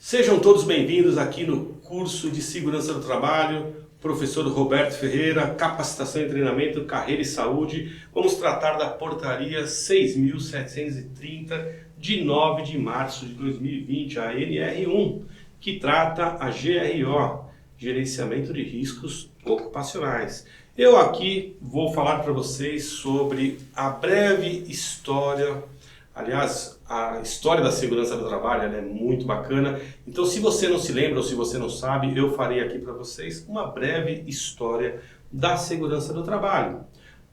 Sejam todos bem-vindos aqui no curso de Segurança do Trabalho, professor Roberto Ferreira, capacitação e treinamento, carreira e saúde. Vamos tratar da portaria 6.730 de 9 de março de 2020, a NR1, que trata a GRO, Gerenciamento de Riscos Ocupacionais. Eu aqui vou falar para vocês sobre a breve história. Aliás, a história da segurança do trabalho ela é muito bacana. Então, se você não se lembra ou se você não sabe, eu farei aqui para vocês uma breve história da segurança do trabalho.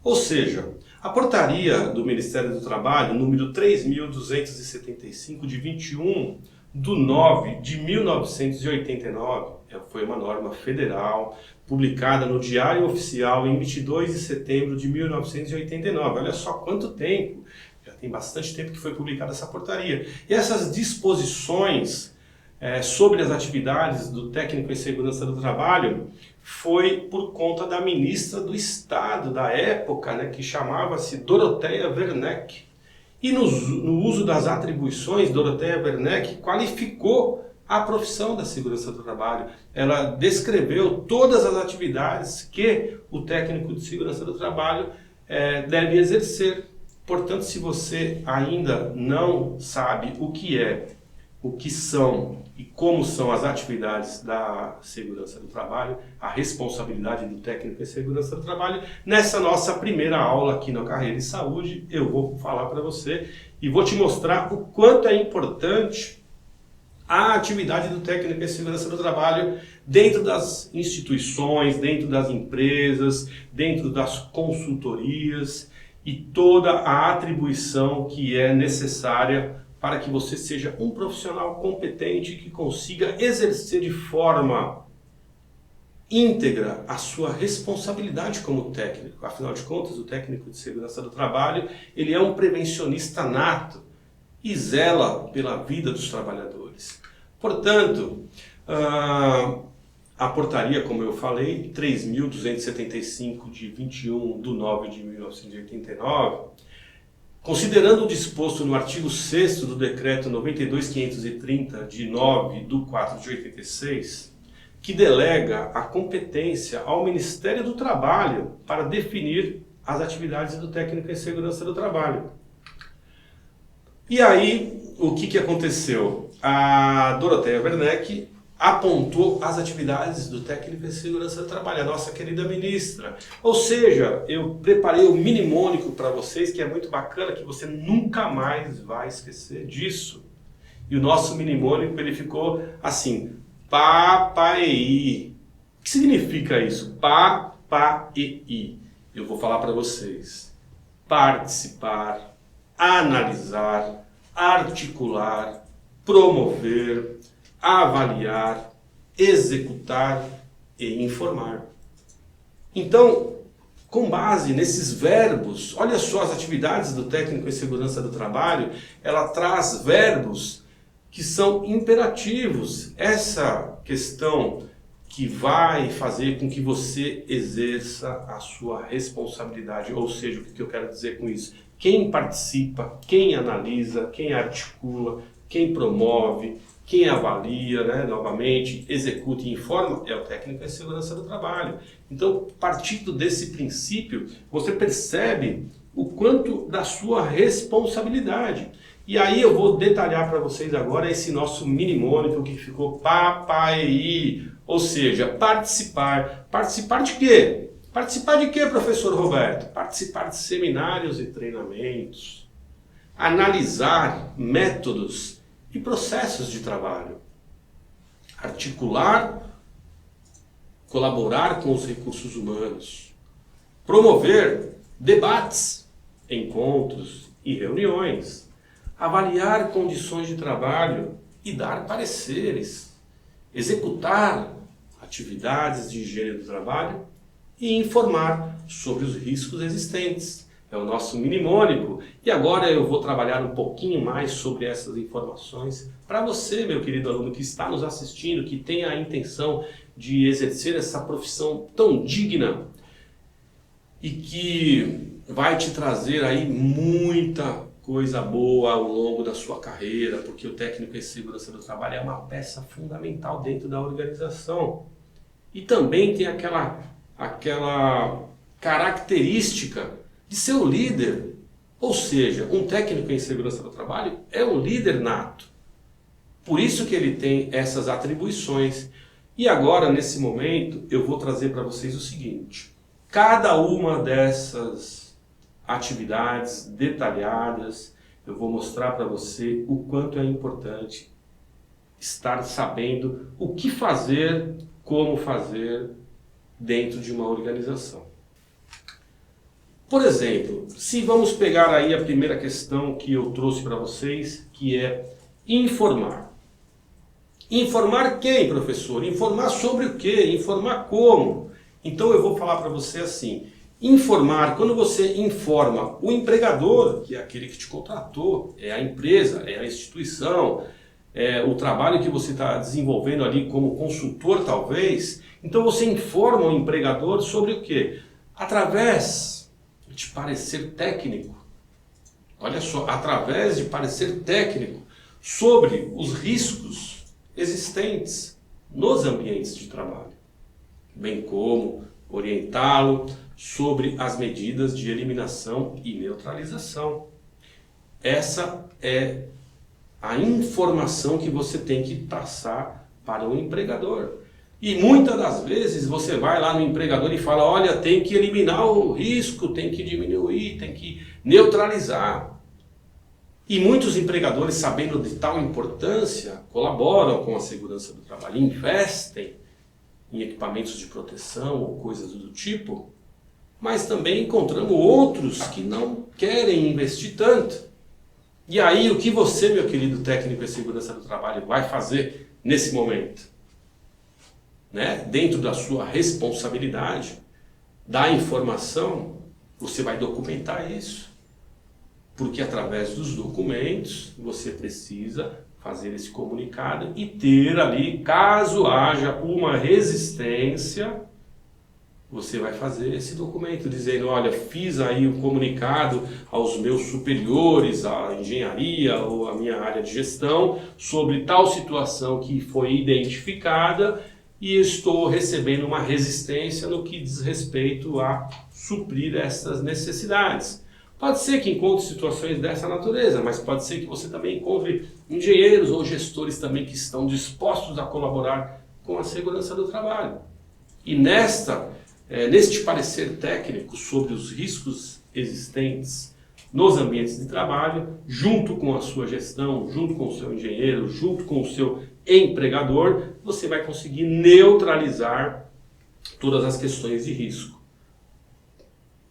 Ou seja, a portaria do Ministério do Trabalho, número 3.275, de 21/9/1989, foi uma norma federal, publicada no Diário Oficial em 22 de setembro de 1989. Olha só quanto tempo! Já tem bastante tempo que foi publicada essa portaria. E essas disposições sobre as atividades do técnico em segurança do trabalho foi por conta da ministra do Estado da época, que chamava-se Dorothea Werneck. E no uso das atribuições, Dorothea Werneck qualificou a profissão da segurança do trabalho. Ela descreveu todas as atividades que o técnico de segurança do trabalho deve exercer. Portanto, se você ainda não sabe o que são e como são as atividades da segurança do trabalho, a responsabilidade do técnico em segurança do trabalho, nessa nossa primeira aula aqui na Carreira e Saúde, eu vou falar para você e vou te mostrar o quanto é importante a atividade do técnico em segurança do trabalho dentro das instituições, dentro das empresas, dentro das consultorias, e toda a atribuição que é necessária para que você seja um profissional competente que consiga exercer de forma íntegra a sua responsabilidade como técnico. Afinal de contas, o técnico de segurança do trabalho, ele é um prevencionista nato e zela pela vida dos trabalhadores. Portanto, a portaria, como eu falei, 3.275 de 21/9/1989, considerando o disposto no artigo 6º do decreto 92.530 de 9/4/86, que delega a competência ao Ministério do Trabalho para definir as atividades do técnico em segurança do trabalho. E aí, o que aconteceu? A Dorothea Werneck apontou as atividades do técnico em segurança do trabalho, a nossa querida ministra. Ou seja, eu preparei o mnemônico para vocês, que é muito bacana, que você nunca mais vai esquecer disso. E o nosso mnemônico, ele ficou assim, PAPAEI. O que significa isso? PAPAEI. Eu vou falar para vocês. Participar, analisar, articular, promover, avaliar, executar e informar. Então, com base nesses verbos, olha só as atividades do técnico em segurança do trabalho, ela traz verbos que são imperativos. Essa questão que vai fazer com que você exerça a sua responsabilidade, ou seja, o que eu quero dizer com isso? Quem participa, quem analisa, quem articula, quem promove, quem avalia, novamente, executa e informa é o técnico em segurança do trabalho. Então, partindo desse princípio, você percebe o quanto da sua responsabilidade. E aí eu vou detalhar para vocês agora esse nosso mnemônico que ficou PAPAEI, ou seja, participar. Participar de quê? Participar de quê, professor Roberto? Participar de seminários e treinamentos. Analisar métodos e processos de trabalho, articular, colaborar com os recursos humanos, promover debates, encontros e reuniões, avaliar condições de trabalho e dar pareceres, executar atividades de higiene do trabalho e informar sobre os riscos existentes. É o nosso mnemônico. E agora eu vou trabalhar um pouquinho mais sobre essas informações para você, meu querido aluno, que está nos assistindo, que tem a intenção de exercer essa profissão tão digna e que vai te trazer aí muita coisa boa ao longo da sua carreira, porque o técnico em segurança do trabalho é uma peça fundamental dentro da organização. E também tem aquela característica de ser o líder. Ou seja, um técnico em segurança do trabalho é um líder nato. Por isso que ele tem essas atribuições. E agora, nesse momento, eu vou trazer para vocês o seguinte. Cada uma dessas atividades detalhadas, eu vou mostrar para você o quanto é importante estar sabendo o que fazer, como fazer dentro de uma organização. Por exemplo, se vamos pegar aí a primeira questão que eu trouxe para vocês, que é informar. Informar quem, professor? Informar sobre o quê? Informar como? Então eu vou falar para você assim, informar, quando você informa o empregador, que é aquele que te contratou, é a empresa, é a instituição, é o trabalho que você está desenvolvendo ali como consultor talvez, então você informa o empregador sobre o quê? Através de parecer técnico, olha só, através de parecer técnico sobre os riscos existentes nos ambientes de trabalho, bem como orientá-lo sobre as medidas de eliminação e neutralização. Essa é a informação que você tem que passar para o empregador. E muitas das vezes você vai lá no empregador e fala, olha, tem que eliminar o risco, tem que diminuir, tem que neutralizar. E muitos empregadores, sabendo de tal importância, colaboram com a segurança do trabalho, investem em equipamentos de proteção ou coisas do tipo, mas também encontramos outros que não querem investir tanto. E aí, o que você, meu querido técnico em segurança do trabalho, vai fazer nesse momento? Né? Dentro da sua responsabilidade, da informação, você vai documentar isso. Porque através dos documentos, você precisa fazer esse comunicado e ter ali, caso haja uma resistência, você vai fazer esse documento dizendo, olha, fiz aí o comunicado aos meus superiores, à engenharia ou à minha área de gestão, sobre tal situação que foi identificada e estou recebendo uma resistência no que diz respeito a suprir essas necessidades. Pode ser que encontre situações dessa natureza, mas pode ser que você também encontre engenheiros ou gestores também que estão dispostos a colaborar com a segurança do trabalho. E neste parecer técnico sobre os riscos existentes nos ambientes de trabalho, junto com a sua gestão, junto com o seu engenheiro, junto com o seu empregador, você vai conseguir neutralizar todas as questões de risco.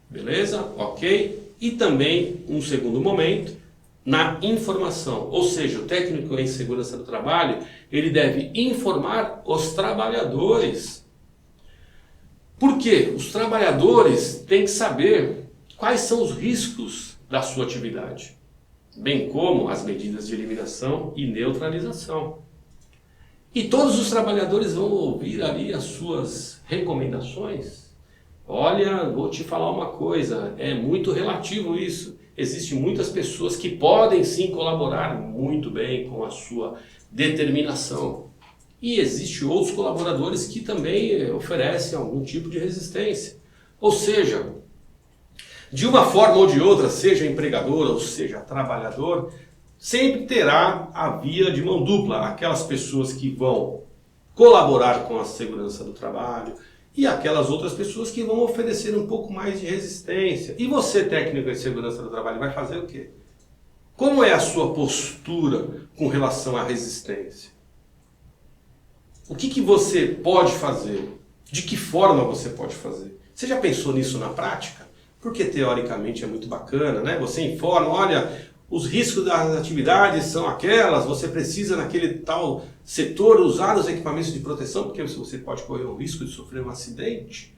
Beleza? Ok? E também, um segundo momento, na informação. Ou seja, o técnico em segurança do trabalho, ele deve informar os trabalhadores. Por quê? Os trabalhadores têm que saber quais são os riscos da sua atividade, bem como as medidas de eliminação e neutralização. E todos os trabalhadores vão ouvir ali as suas recomendações. Olha, vou te falar uma coisa, é muito relativo isso. Existem muitas pessoas que podem sim colaborar muito bem com a sua determinação. E existem outros colaboradores que também oferecem algum tipo de resistência. Ou seja, de uma forma ou de outra, seja empregador ou seja trabalhador, sempre terá a via de mão dupla. Aquelas pessoas que vão colaborar com a segurança do trabalho, e aquelas outras pessoas que vão oferecer um pouco mais de resistência. E você, técnico em segurança do trabalho, vai fazer o quê? Como é a sua postura com relação à resistência? O que você pode fazer? De que forma você pode fazer? Você já pensou nisso na prática? Porque teoricamente é muito bacana, né? Você informa, olha, os riscos das atividades são aquelas, você precisa naquele tal setor usar os equipamentos de proteção, porque você pode correr o risco de sofrer um acidente.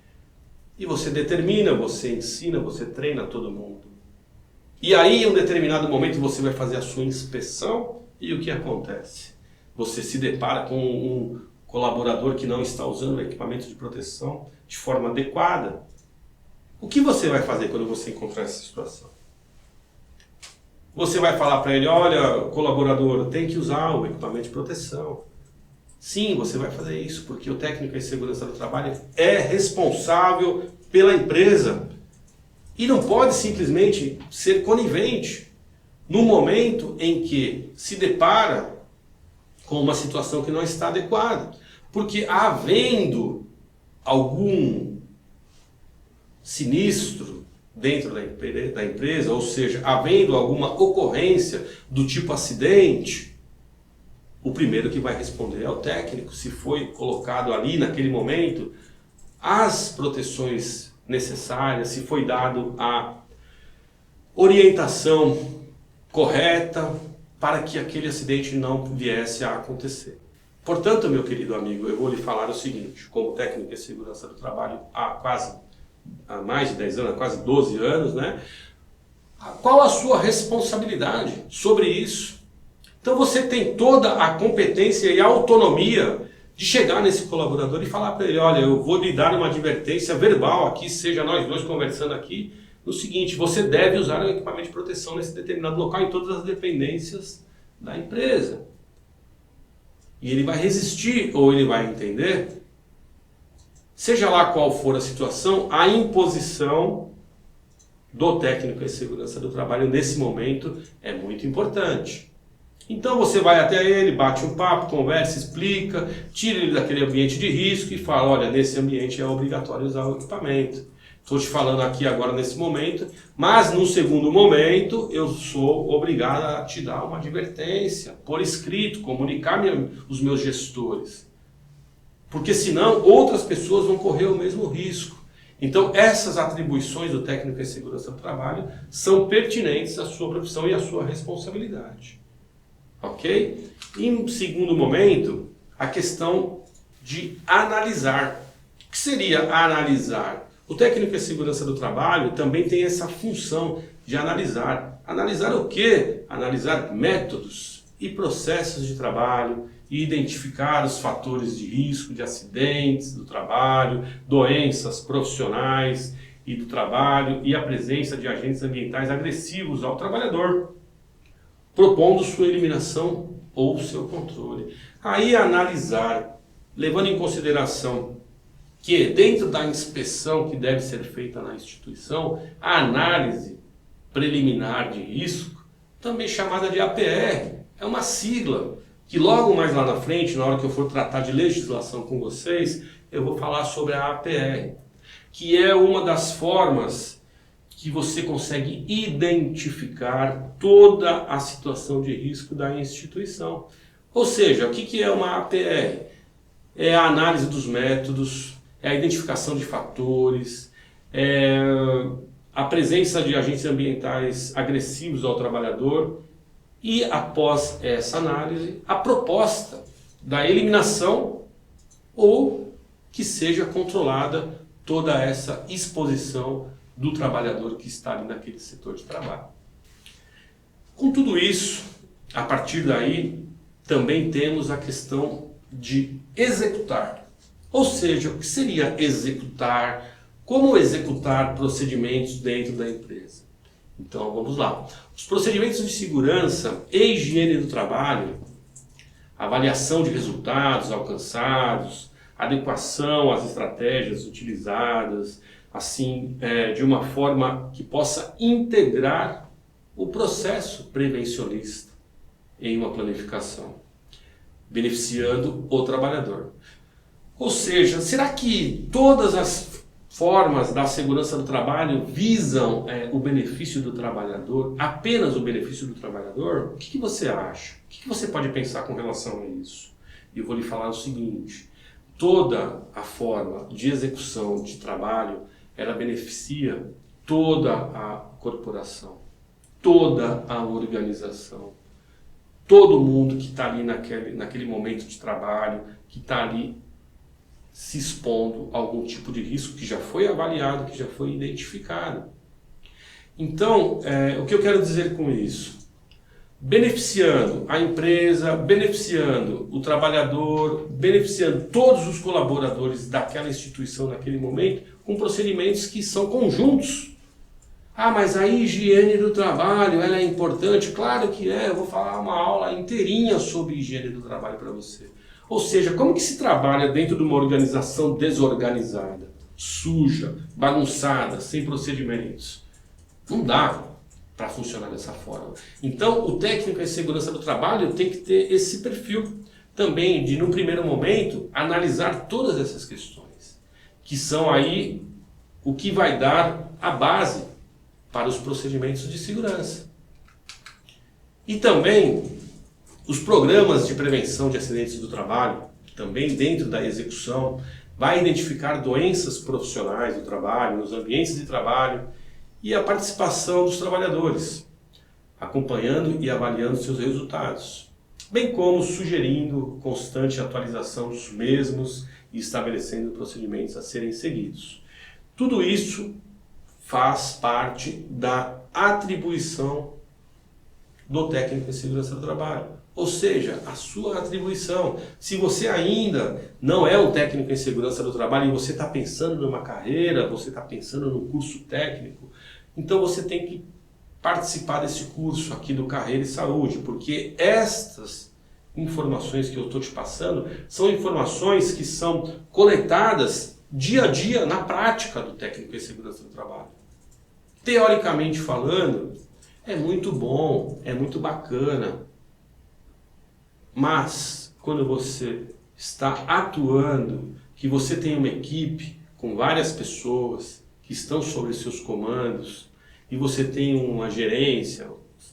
E você determina, você ensina, você treina todo mundo. E aí, em um determinado momento, você vai fazer a sua inspeção e o que acontece? Você se depara com um colaborador que não está usando o equipamento de proteção de forma adequada. O que você vai fazer quando você encontrar essa situação? Você vai falar para ele, olha, colaborador, tem que usar o equipamento de proteção. Sim, você vai fazer isso, porque o técnico em segurança do trabalho é responsável pela empresa e não pode simplesmente ser conivente no momento em que se depara com uma situação que não está adequada. Porque havendo algum sinistro dentro da empresa, ou seja, havendo alguma ocorrência do tipo acidente, o primeiro que vai responder é o técnico, se foi colocado ali naquele momento as proteções necessárias, se foi dado a orientação correta para que aquele acidente não viesse a acontecer. Portanto, meu querido amigo, eu vou lhe falar o seguinte, como técnico em segurança do trabalho há mais de 10 anos, há quase 12 anos, né? Qual a sua responsabilidade sobre isso? Então você tem toda a competência e a autonomia de chegar nesse colaborador e falar para ele, olha, eu vou lhe dar uma advertência verbal aqui, seja nós dois conversando aqui, no seguinte, você deve usar o equipamento de proteção nesse determinado local, em todas as dependências da empresa. E ele vai resistir ou ele vai entender, seja lá qual for a situação, a imposição do técnico em segurança do trabalho nesse momento é muito importante. Então você vai até ele, bate um papo, conversa, explica, tira ele daquele ambiente de risco e fala, olha, nesse ambiente é obrigatório usar o equipamento. Estou te falando aqui agora nesse momento, mas no segundo momento eu sou obrigado a te dar uma advertência, por escrito, comunicar os meus gestores. Porque senão outras pessoas vão correr o mesmo risco. Então essas atribuições do técnico em segurança do trabalho são pertinentes à sua profissão e à sua responsabilidade. Ok? Em segundo momento, a questão de analisar. O que seria analisar? O técnico em segurança do trabalho também tem essa função de analisar. Analisar o quê? Analisar métodos e processos de trabalho e identificar os fatores de risco de acidentes do trabalho, doenças profissionais e do trabalho e a presença de agentes ambientais agressivos ao trabalhador, propondo sua eliminação ou seu controle. Aí analisar, levando em consideração que dentro da inspeção que deve ser feita na instituição, a análise preliminar de risco, também chamada de APR, é uma sigla que logo mais lá na frente, na hora que eu for tratar de legislação com vocês, eu vou falar sobre a APR, que é uma das formas que você consegue identificar toda a situação de risco da instituição. Ou seja, o que é uma APR? É a análise dos métodos, é a identificação de fatores, é a presença de agentes ambientais agressivos ao trabalhador e, após essa análise, a proposta da eliminação ou que seja controlada toda essa exposição do trabalhador que está ali naquele setor de trabalho. Com tudo isso, a partir daí, também temos a questão de executar. Ou seja, o que seria executar? Como executar procedimentos dentro da empresa? Então, vamos lá. Os procedimentos de segurança e higiene do trabalho, avaliação de resultados alcançados, adequação às estratégias utilizadas, assim, de uma forma que possa integrar o processo prevencionista em uma planificação, beneficiando o trabalhador. Ou seja, será que todas as formas da segurança do trabalho visam o benefício do trabalhador, apenas o benefício do trabalhador? O que você acha? O que você pode pensar com relação a isso? E eu vou lhe falar o seguinte, toda a forma de execução de trabalho, ela beneficia toda a corporação, toda a organização, todo mundo que está ali naquele momento de trabalho, que está ali se expondo a algum tipo de risco que já foi avaliado, que já foi identificado. Então, o que eu quero dizer com isso? Beneficiando a empresa, beneficiando o trabalhador, beneficiando todos os colaboradores daquela instituição naquele momento, com procedimentos que são conjuntos. Ah, mas a higiene do trabalho, ela é importante? Claro que é, eu vou falar uma aula inteirinha sobre higiene do trabalho para você. Ou seja, como que se trabalha dentro de uma organização desorganizada, suja, bagunçada, sem procedimentos? Não dá para funcionar dessa forma. Então, o técnico em segurança do trabalho tem que ter esse perfil também de, num primeiro momento, analisar todas essas questões, que são aí o que vai dar a base para os procedimentos de segurança. E também os programas de prevenção de acidentes do trabalho, também dentro da execução, vai identificar doenças profissionais do trabalho, nos ambientes de trabalho e a participação dos trabalhadores, acompanhando e avaliando seus resultados, bem como sugerindo constante atualização dos mesmos e estabelecendo procedimentos a serem seguidos. Tudo isso faz parte da atribuição do técnico em segurança do trabalho. Ou seja, a sua atribuição. Se você ainda não é um técnico em segurança do trabalho e você está pensando numa carreira, você está pensando num curso técnico, então você tem que participar desse curso aqui do Carreira e Saúde, porque estas informações que eu estou te passando são informações que são coletadas dia a dia na prática do técnico em segurança do trabalho. Teoricamente falando, é muito bom, é muito bacana, mas quando você está atuando, que você tem uma equipe com várias pessoas que estão sob seus comandos e você tem uma gerência,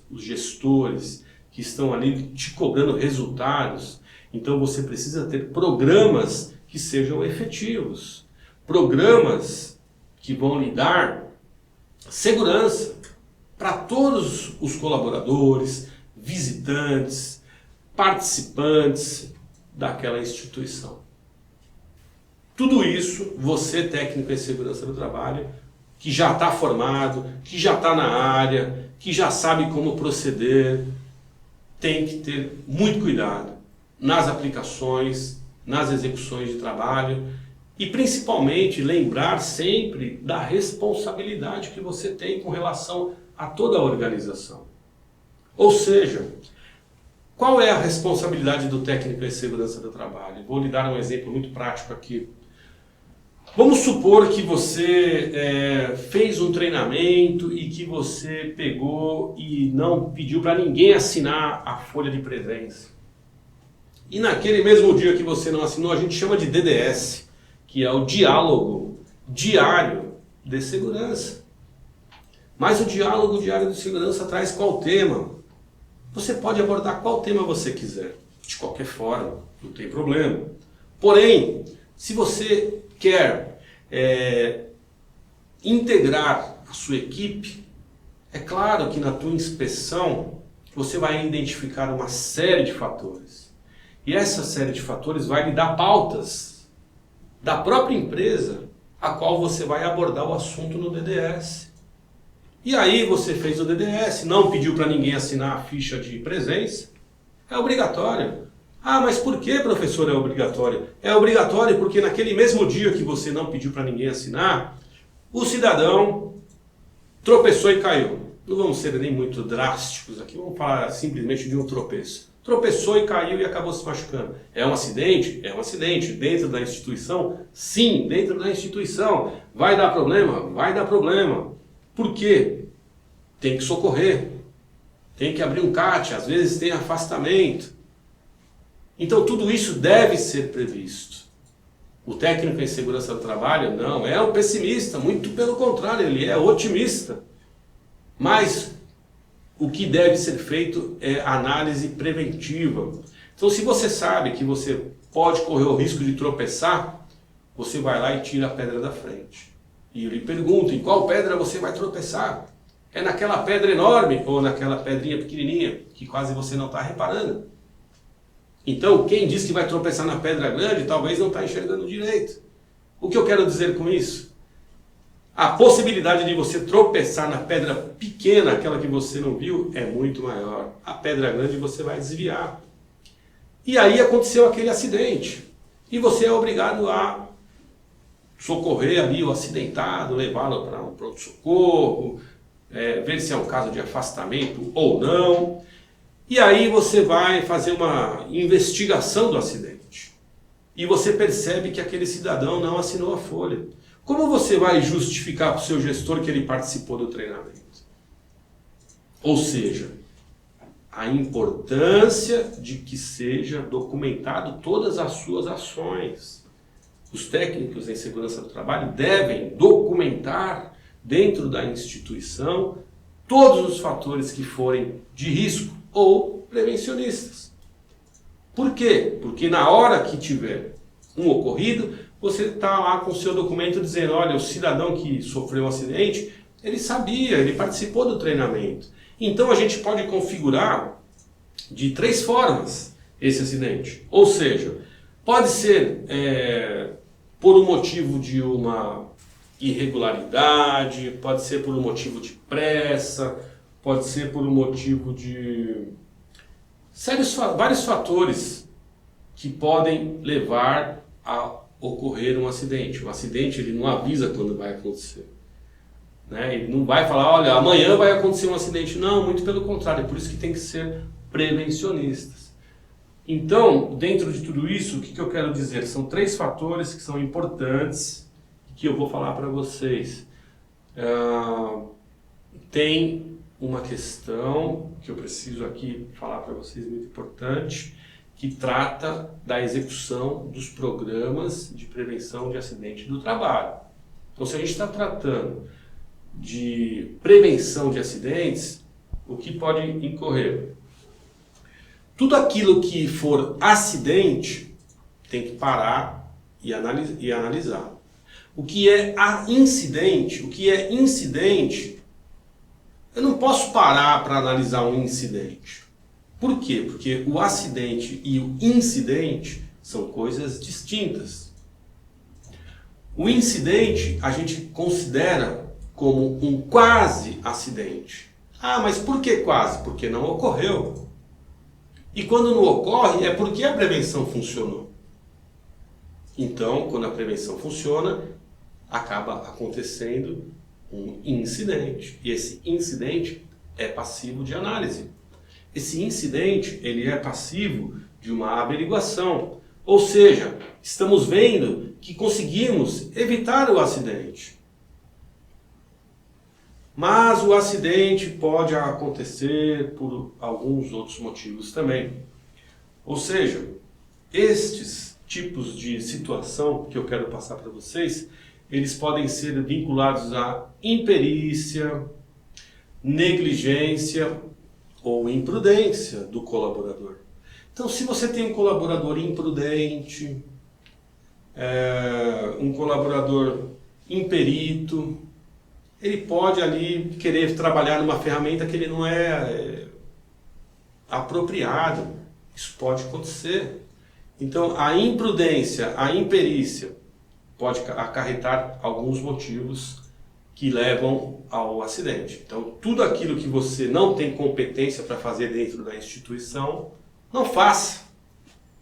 os gestores que estão ali te cobrando resultados, então você precisa ter programas que sejam efetivos, programas que vão lhe dar segurança para todos os colaboradores, visitantes, participantes daquela instituição. Tudo isso, você, técnico em segurança do trabalho, que já está formado, que já está na área, que já sabe como proceder, tem que ter muito cuidado nas aplicações, nas execuções de trabalho e principalmente lembrar sempre da responsabilidade que você tem com relação a toda a organização. Ou seja, qual é a responsabilidade do técnico em segurança do trabalho? Vou lhe dar um exemplo muito prático aqui. Vamos supor que você fez um treinamento e que você pegou e não pediu para ninguém assinar a folha de presença. E naquele mesmo dia que você não assinou, a gente chama de DDS, que é o diálogo diário de segurança. Mas o diálogo diário de segurança traz qual tema? Você pode abordar qual tema você quiser, de qualquer forma, não tem problema. Porém, se você quer integrar a sua equipe, é claro que na tua inspeção você vai identificar uma série de fatores. E essa série de fatores vai lhe dar pautas da própria empresa a qual você vai abordar o assunto no DDS. E aí você fez o DDS, não pediu para ninguém assinar a ficha de presença, é obrigatório. Ah, mas por que, professor, é obrigatório? É obrigatório porque naquele mesmo dia que você não pediu para ninguém assinar, o cidadão tropeçou e caiu. Não vamos ser nem muito drásticos aqui, vamos falar simplesmente de um tropeço. Tropeçou e caiu e acabou se machucando. É um acidente? É um acidente. Dentro da instituição? Sim, dentro da instituição. Vai dar problema? Vai dar problema. Por quê? Tem que socorrer. Tem que abrir um CAT, às vezes tem afastamento. Então tudo isso deve ser previsto. O técnico em segurança do trabalho não é um pessimista, muito pelo contrário, ele é otimista. Mas o que deve ser feito é análise preventiva. Então se você sabe que você pode correr o risco de tropeçar, você vai lá e tira a pedra da frente. E eu lhe pergunto, em qual pedra você vai tropeçar? É naquela pedra enorme ou naquela pedrinha pequenininha que quase você não está reparando? Então, quem diz que vai tropeçar na pedra grande, talvez não está enxergando direito. O que eu quero dizer com isso? A possibilidade de você tropeçar na pedra pequena, aquela que você não viu, é muito maior. A pedra grande você vai desviar. E aí aconteceu aquele acidente. E você é obrigado a socorrer ali o acidentado, levá-lo para um pronto-socorro, ver se é um caso de afastamento ou não. E aí você vai fazer uma investigação do acidente. E você percebe que aquele cidadão não assinou a folha. Como você vai justificar para o seu gestor que ele participou do treinamento? Ou seja, a importância de que seja documentado todas as suas ações. Os técnicos em segurança do trabalho devem documentar dentro da instituição todos os fatores que forem de risco ou prevencionistas. Por quê? Porque na hora que tiver um ocorrido, você está lá com o seu documento dizendo, olha, o cidadão que sofreu um acidente, ele sabia, ele participou do treinamento. Então a gente pode configurar de 3 formas esse acidente. Ou seja, pode ser por um motivo de uma irregularidade, pode ser por um motivo de pressa, pode ser por um motivo de vários fatores que podem levar a ocorrer um acidente. O acidente ele não avisa quando vai acontecer. Ele não vai falar, olha, amanhã vai acontecer um acidente. Não, muito pelo contrário. É por isso que tem que ser prevencionistas. Então, dentro de tudo isso, o que eu quero dizer? São 3 fatores que são importantes que eu vou falar para vocês. Tem uma questão que eu preciso aqui falar para vocês, muito importante, que trata da execução dos programas de prevenção de acidente do trabalho. Então, se a gente está tratando de prevenção de acidentes, o que pode incorrer? Tudo aquilo que for acidente tem que parar e analisar. O que é incidente? O que é incidente? Eu não posso parar para analisar um incidente. Por quê? Porque o acidente e o incidente são coisas distintas. O incidente a gente considera como um quase acidente. Ah, mas por que quase? Porque não ocorreu. E quando não ocorre é porque a prevenção funcionou. Então, quando a prevenção funciona, acaba acontecendo um incidente. E esse incidente é passivo de análise. Esse incidente ele é passivo de uma averiguação. Ou seja, estamos vendo que conseguimos evitar o acidente. Mas o acidente pode acontecer por alguns outros motivos também. Ou seja, estes tipos de situação que eu quero passar para vocês, eles podem ser vinculados à imperícia, negligência ou imprudência do colaborador. Então, se você tem um colaborador imprudente, um colaborador imperito, ele pode ali querer trabalhar numa ferramenta que ele não é apropriado. Isso pode acontecer. Então, a imprudência, a imperícia pode acarretar alguns motivos que levam ao acidente. Então, tudo aquilo que você não tem competência para fazer dentro da instituição, não faça.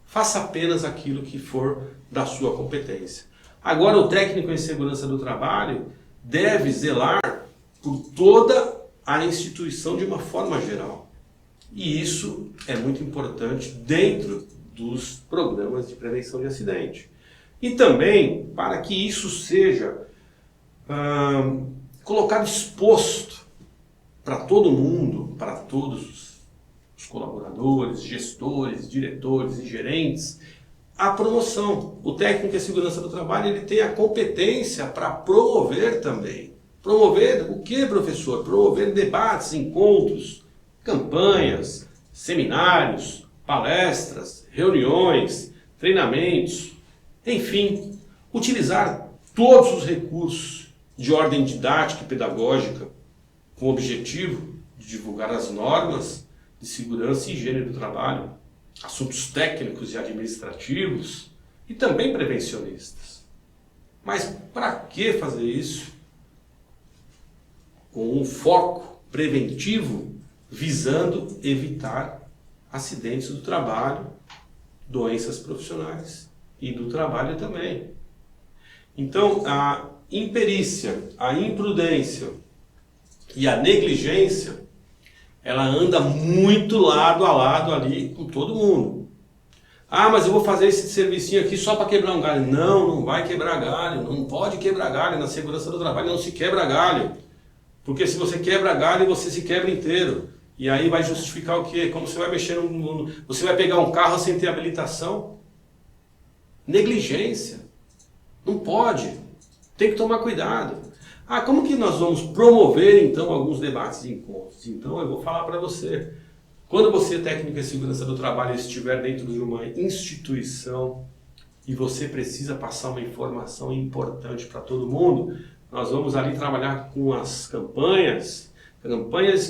Faça apenas aquilo que for da sua competência. Agora, o técnico em segurança do trabalho deve zelar por toda a instituição de uma forma geral. E isso é muito importante dentro dos programas de prevenção de acidente. E também para que isso seja colocado exposto para todo mundo, para todos os colaboradores, gestores, diretores e gerentes, a promoção. O técnico em segurança do trabalho ele tem a competência para promover também. Promover o que, professor? Promover debates, encontros, campanhas, seminários, palestras, reuniões, treinamentos, enfim, utilizar todos os recursos de ordem didática e pedagógica com o objetivo de divulgar as normas de segurança e higiene do trabalho, assuntos técnicos e administrativos e também prevencionistas. Mas para que fazer isso? Com um foco preventivo visando evitar acidentes do trabalho, doenças profissionais e do trabalho também. Então, a imperícia, a imprudência E a negligência, ela anda muito lado a lado ali com todo mundo. Ah, mas eu vou fazer esse servicinho aqui só para quebrar um galho. Não, não vai quebrar galho. Não pode quebrar galho. Na segurança do trabalho não se quebra galho. Porque se você quebra galho, você se quebra inteiro. E aí vai justificar o quê? Como você vai mexer no... Você vai pegar um carro sem ter habilitação? Negligência. Não pode. Tem que tomar cuidado. Ah, como que nós vamos promover então alguns debates e encontros? Então eu vou falar para você. Quando você, técnico em segurança do trabalho, estiver dentro de uma instituição e você precisa passar uma informação importante para todo mundo, nós vamos ali trabalhar com as campanhas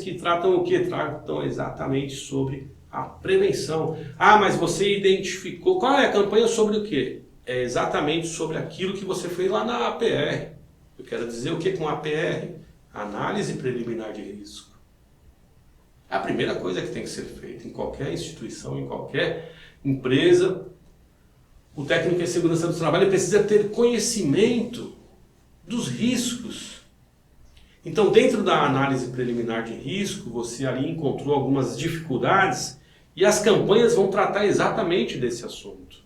que tratam o quê? Tratam exatamente sobre a prevenção. Ah, mas você identificou, qual é a campanha sobre o quê? É exatamente sobre aquilo que você fez lá na APR. Eu quero dizer o que com a APR? Análise preliminar de risco. É a primeira coisa que tem que ser feita em qualquer instituição, em qualquer empresa. O técnico em segurança do trabalho precisa ter conhecimento dos riscos. Então, dentro da análise preliminar de risco, você ali encontrou algumas dificuldades e as campanhas vão tratar exatamente desse assunto.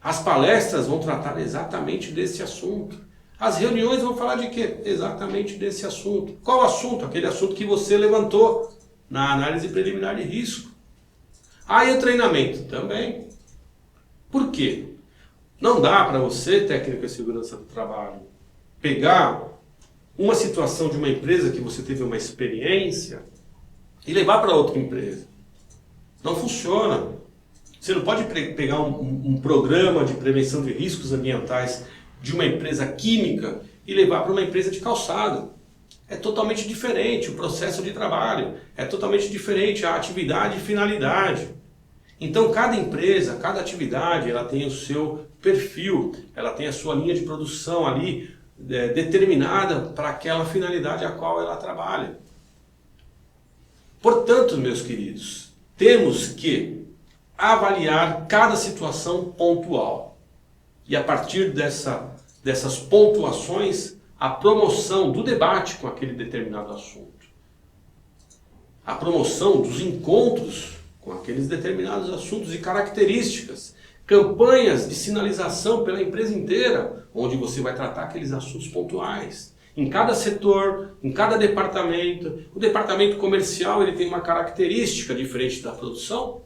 As palestras vão tratar exatamente desse assunto. As reuniões vão falar de quê? Exatamente desse assunto. Qual assunto? Aquele assunto que você levantou na análise preliminar de risco. Ah, e o treinamento? Também. Por quê? Não dá para você, técnico em segurança do trabalho, pegar uma situação de uma empresa que você teve uma experiência e levar para outra empresa. Não funciona. Você não pode pegar um programa de prevenção de riscos ambientais de uma empresa química e levar para uma empresa de calçado. É totalmente diferente o processo de trabalho, é totalmente diferente a atividade e finalidade. Então cada empresa, cada atividade, ela tem o seu perfil, ela tem a sua linha de produção ali determinada para aquela finalidade a qual ela trabalha. Portanto, meus queridos, temos que avaliar cada situação pontual. E a partir dessas pontuações, a promoção do debate com aquele determinado assunto. A promoção dos encontros com aqueles determinados assuntos e características. Campanhas de sinalização pela empresa inteira, onde você vai tratar aqueles assuntos pontuais. Em cada setor, em cada departamento. O departamento comercial ele tem uma característica diferente da produção.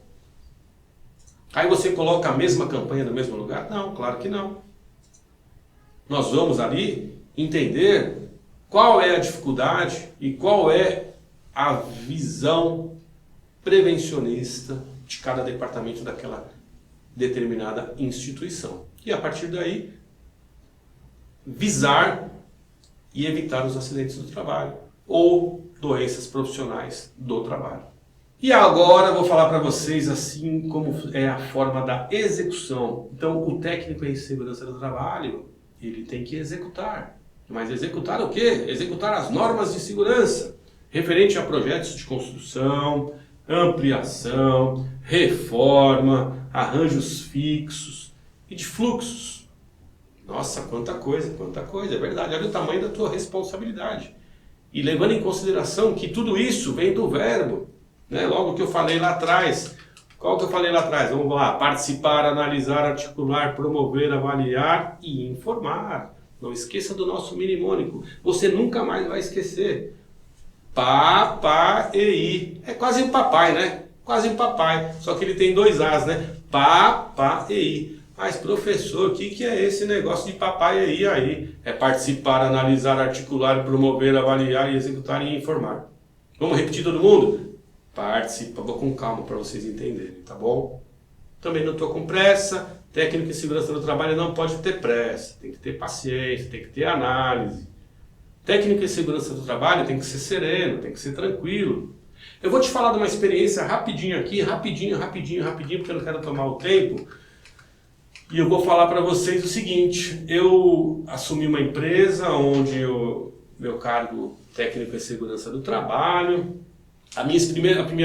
Aí você coloca a mesma campanha no mesmo lugar? Não, claro que não. Nós vamos ali entender qual é a dificuldade e qual é a visão prevencionista de cada departamento daquela determinada instituição. E a partir daí, visar e evitar os acidentes do trabalho ou doenças profissionais do trabalho. E agora eu vou falar para vocês assim como é a forma da execução. Então, o técnico em segurança do trabalho, ele tem que executar. Mas executar o quê? Executar as normas de segurança, referente a projetos de construção, ampliação, reforma, arranjos fixos e de fluxos. Nossa, quanta coisa, é verdade. Olha o tamanho da tua responsabilidade. E levando em consideração que tudo isso vem do verbo, né? Logo que eu falei lá atrás. Qual que eu falei lá atrás? Vamos lá. Participar, analisar, articular, promover, avaliar e informar. Não esqueça do nosso mnemônico. Você nunca mais vai esquecer. Pa, pa e i. É quase um papai, né? Quase um papai. Só que ele tem dois as, né? Pa, pa e i. Mas professor, o que é esse negócio de papai e i aí? É participar, analisar, articular, promover, avaliar e executar e informar. Vamos repetir todo mundo? Participa, vou com calma para vocês entenderem, tá bom? Também não estou com pressa. Técnico em segurança do trabalho não pode ter pressa. Tem que ter paciência, tem que ter análise. Técnico em segurança do trabalho tem que ser sereno, tem que ser tranquilo. Eu vou te falar de uma experiência rapidinho aqui, rapidinho, porque eu não quero tomar o tempo. E eu vou falar para vocês o seguinte: eu assumi uma empresa onde meu cargo técnico em segurança do trabalho. A minha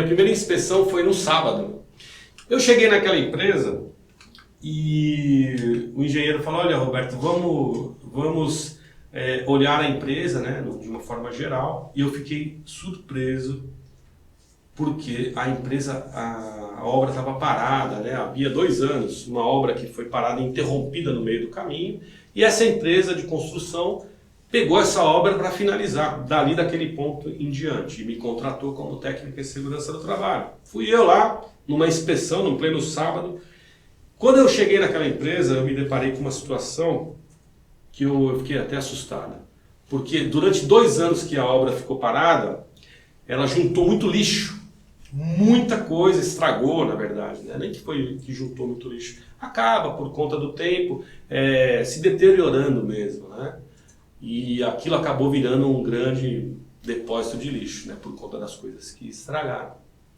primeira inspeção foi no sábado. Eu cheguei naquela empresa e o engenheiro falou: olha, Roberto, vamos olhar a empresa, né, de uma forma geral, e eu fiquei surpreso porque a empresa, a obra estava parada, né? Havia 2 anos, uma obra que foi parada e interrompida no meio do caminho, e essa empresa de construção pegou essa obra para finalizar, dali daquele ponto em diante, e me contratou como técnico em segurança do trabalho. Fui eu lá, numa inspeção, num pleno sábado. Quando eu cheguei naquela empresa, eu me deparei com uma situação que eu fiquei até assustado, porque durante 2 anos que a obra ficou parada, ela juntou muito lixo. Muita coisa estragou, na verdade, né? Nem que foi que juntou muito lixo. Acaba, por conta do tempo, se deteriorando mesmo, né? E aquilo acabou virando um grande depósito de lixo, né? Por conta das coisas que estragaram.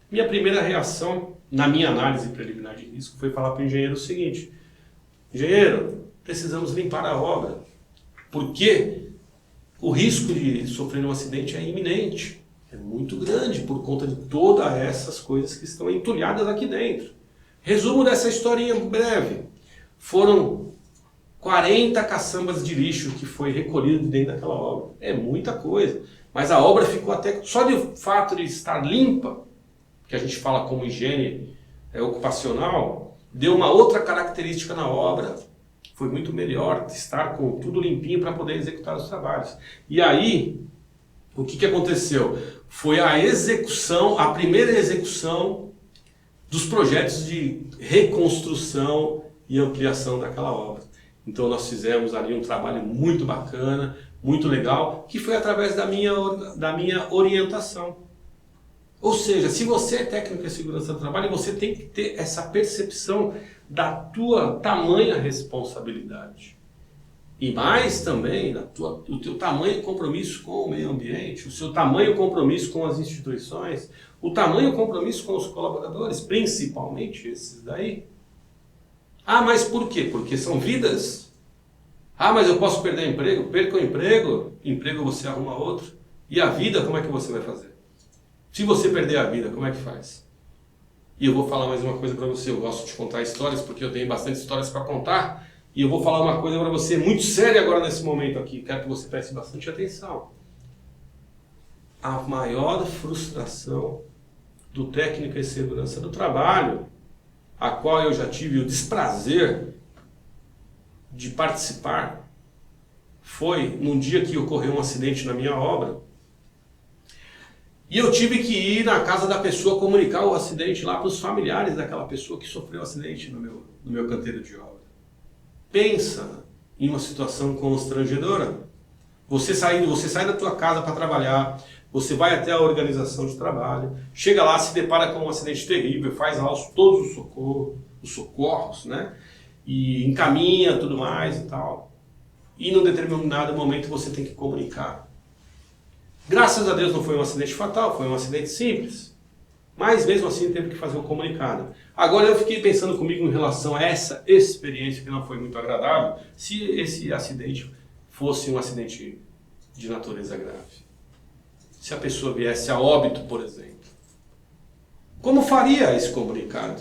Minha primeira reação, na minha análise preliminar de risco, foi falar para o engenheiro o seguinte: engenheiro, precisamos limpar a obra, porque o risco de sofrer um acidente é iminente. É muito grande por conta de todas essas coisas que estão entulhadas aqui dentro. Resumo dessa historinha breve. Foram 40 caçambas de lixo que foi recolhido dentro daquela obra. É muita coisa. Mas a obra ficou até... Só de fato de estar limpa, que a gente fala como higiene ocupacional, deu uma outra característica na obra. Foi muito melhor estar com tudo limpinho para poder executar os trabalhos. E aí, o que aconteceu? Foi a execução, a primeira execução dos projetos de reconstrução e ampliação daquela obra. Então nós fizemos ali um trabalho muito bacana, muito legal, que foi através da minha orientação. Ou seja, se você é técnico em segurança do trabalho, você tem que ter essa percepção da tua tamanha responsabilidade. E mais também o teu tamanho compromisso com o meio ambiente, o seu tamanho compromisso com as instituições, o tamanho compromisso com os colaboradores, principalmente esses daí. Ah, mas por quê? Porque são vidas. Ah, mas eu posso perder emprego? Perca o emprego você arruma outro. E a vida, como é que você vai fazer? Se você perder a vida, como é que faz? E eu vou falar mais uma coisa para você, eu gosto de contar histórias porque eu tenho bastante histórias para contar. E eu vou falar uma coisa para você muito séria agora nesse momento aqui. Quero que você preste bastante atenção. A maior frustração do técnico em segurança do trabalho, a qual eu já tive o desprazer de participar, foi num dia que ocorreu um acidente na minha obra. E eu tive que ir na casa da pessoa comunicar o acidente lá para os familiares daquela pessoa que sofreu o acidente no meu canteiro de obra. Pensa em uma situação constrangedora. Você sai da tua casa para trabalhar, você vai até a organização de trabalho, chega lá, se depara com um acidente terrível, faz lá todos os socorros, né? E encaminha tudo mais e tal. E num determinado momento você tem que comunicar. Graças a Deus não foi um acidente fatal, foi um acidente simples. Mas mesmo assim teve que fazer um comunicado. Agora eu fiquei pensando comigo em relação a essa experiência que não foi muito agradável, se esse acidente fosse um acidente de natureza grave. Se a pessoa viesse a óbito, por exemplo. Como faria esse comunicado?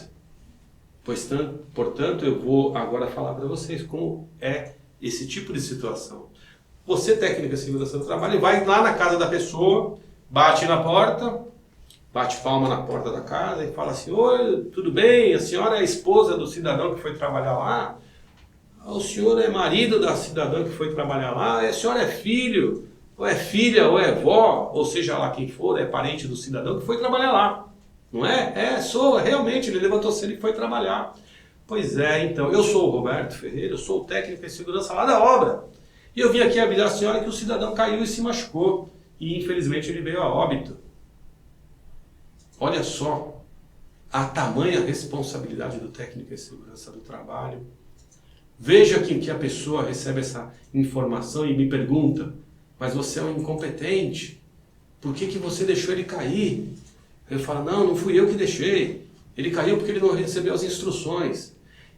Portanto, eu vou agora falar para vocês como é esse tipo de situação. Você, técnico em segurança do trabalho, vai lá na casa da pessoa, bate na porta, bate palma na porta da casa e fala assim: oi, tudo bem? A senhora é a esposa do cidadão que foi trabalhar lá? O senhor é marido da cidadã que foi trabalhar lá? A senhora é filho, ou é filha, ou é vó, ou seja lá quem for, é parente do cidadão que foi trabalhar lá. Não é? Sou, realmente, ele levantou cedo e foi trabalhar. Pois é, então, eu sou o Roberto Ferreira, eu sou o técnico em segurança lá da obra. E eu vim aqui avisar a senhora que o cidadão caiu e se machucou. E infelizmente ele veio a óbito. Olha só a tamanha responsabilidade do técnico em segurança do trabalho. Veja que a pessoa recebe essa informação e me pergunta: mas você é um incompetente, por que você deixou ele cair? Eu falo: não fui eu que deixei, ele caiu porque ele não recebeu as instruções.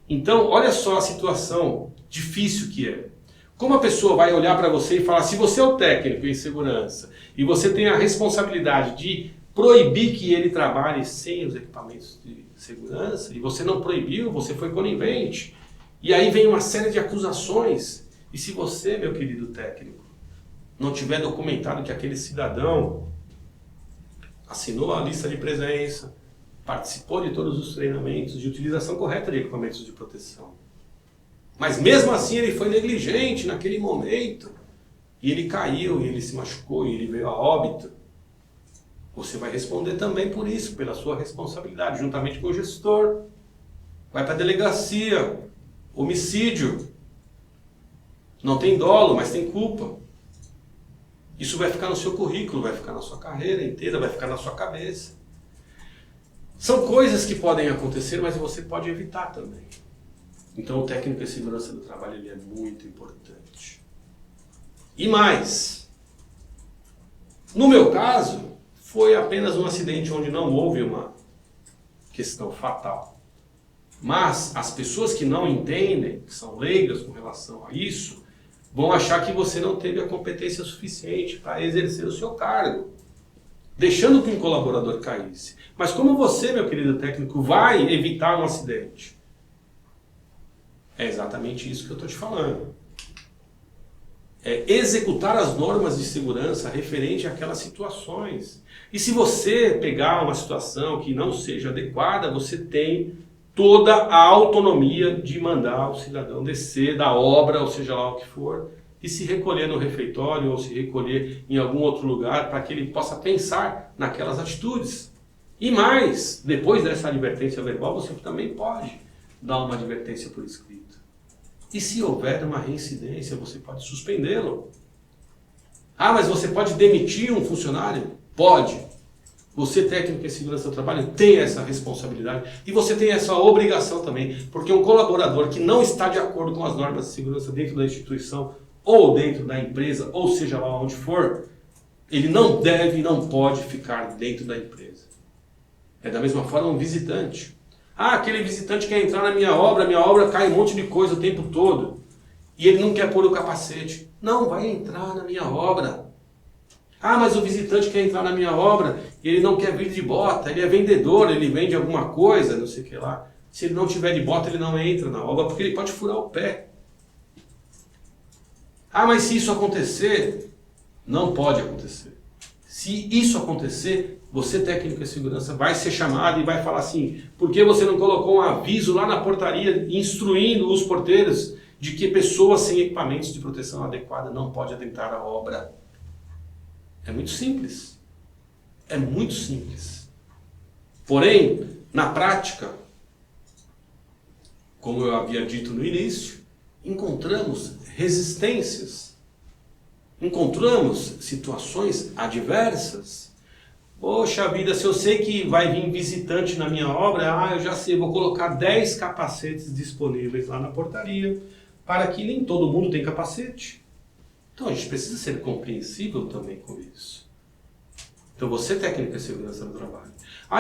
Então olha só a situação difícil que é. Como a pessoa vai olhar para você e falar: se você é o técnico em segurança e você tem a responsabilidade de proibir que ele trabalhe sem os equipamentos de segurança, e você não proibiu, você foi conivente, e aí vem uma série de acusações. E se você, meu querido técnico, não tiver documentado que aquele cidadão assinou a lista de presença, participou de todos os treinamentos de utilização correta de equipamentos de proteção, mas mesmo assim ele foi negligente naquele momento, e ele caiu, e ele se machucou, e ele veio a óbito, você vai responder também por isso, pela sua responsabilidade, juntamente com o gestor. Vai para a delegacia, homicídio. Não tem dolo, mas tem culpa. Isso vai ficar no seu currículo, vai ficar na sua carreira inteira, vai ficar na sua cabeça. São coisas que podem acontecer, mas você pode evitar também. Então o técnico de segurança do trabalho ele é muito importante. E mais, no meu caso, foi apenas um acidente onde não houve uma questão fatal. Mas as pessoas que não entendem, que são leigas com relação a isso, vão achar que você não teve a competência suficiente para exercer o seu cargo, deixando que um colaborador caísse. Mas como você, meu querido técnico, vai evitar um acidente? É exatamente isso que eu estou te falando. É executar as normas de segurança referente àquelas situações. E se você pegar uma situação que não seja adequada, você tem toda a autonomia de mandar o cidadão descer da obra, ou seja lá o que for, e se recolher no refeitório ou se recolher em algum outro lugar para que ele possa pensar naquelas atitudes. E mais, depois dessa advertência verbal, você também pode dar uma advertência por escrito. E se houver uma reincidência, você pode suspendê-lo. Ah, mas você pode demitir um funcionário? Pode. Você, técnico de segurança do trabalho, tem essa responsabilidade e você tem essa obrigação também, porque um colaborador que não está de acordo com as normas de segurança dentro da instituição ou dentro da empresa, ou seja lá onde for, ele não deve e não pode ficar dentro da empresa. É da mesma forma um visitante. Ah, aquele visitante quer entrar na minha obra cai um monte de coisa o tempo todo e ele não quer pôr o capacete. Não, vai entrar na minha obra. Ah, mas o visitante quer entrar na minha obra e ele não quer vir de bota, ele é vendedor, ele vende alguma coisa, não sei o que lá. Se ele não tiver de bota, ele não entra na obra porque ele pode furar o pé. Ah, mas se isso acontecer, não pode acontecer. Se isso acontecer, você, técnico de segurança, vai ser chamado e vai falar assim: por que você não colocou um aviso lá na portaria instruindo os porteiros de que pessoas sem equipamentos de proteção adequada não podem adentrar a obra? É muito simples. É muito simples. Porém, na prática, como eu havia dito no início, encontramos resistências. Encontramos situações adversas. Poxa vida, se eu sei que vai vir visitante na minha obra, eu já sei, vou colocar 10 capacetes disponíveis lá na portaria, para que nem todo mundo tem capacete. Então a gente precisa ser compreensível também com isso. Então você, técnico de segurança do trabalho.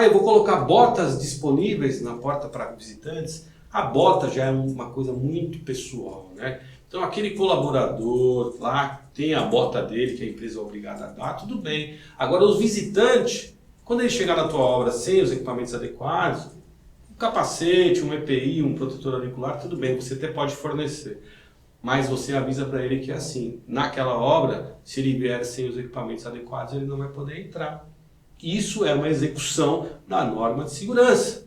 Eu vou colocar botas disponíveis na porta para visitantes. A bota já é uma coisa muito pessoal, né? Então aquele colaborador lá tem a bota dele, que a empresa é obrigada a dar, tudo bem. Agora os visitantes, quando ele chegar na tua obra sem os equipamentos adequados, um capacete, um EPI, um protetor auricular, tudo bem, você até pode fornecer. Mas você avisa para ele que é assim, naquela obra, se ele vier sem os equipamentos adequados, ele não vai poder entrar. Isso é uma execução da norma de segurança.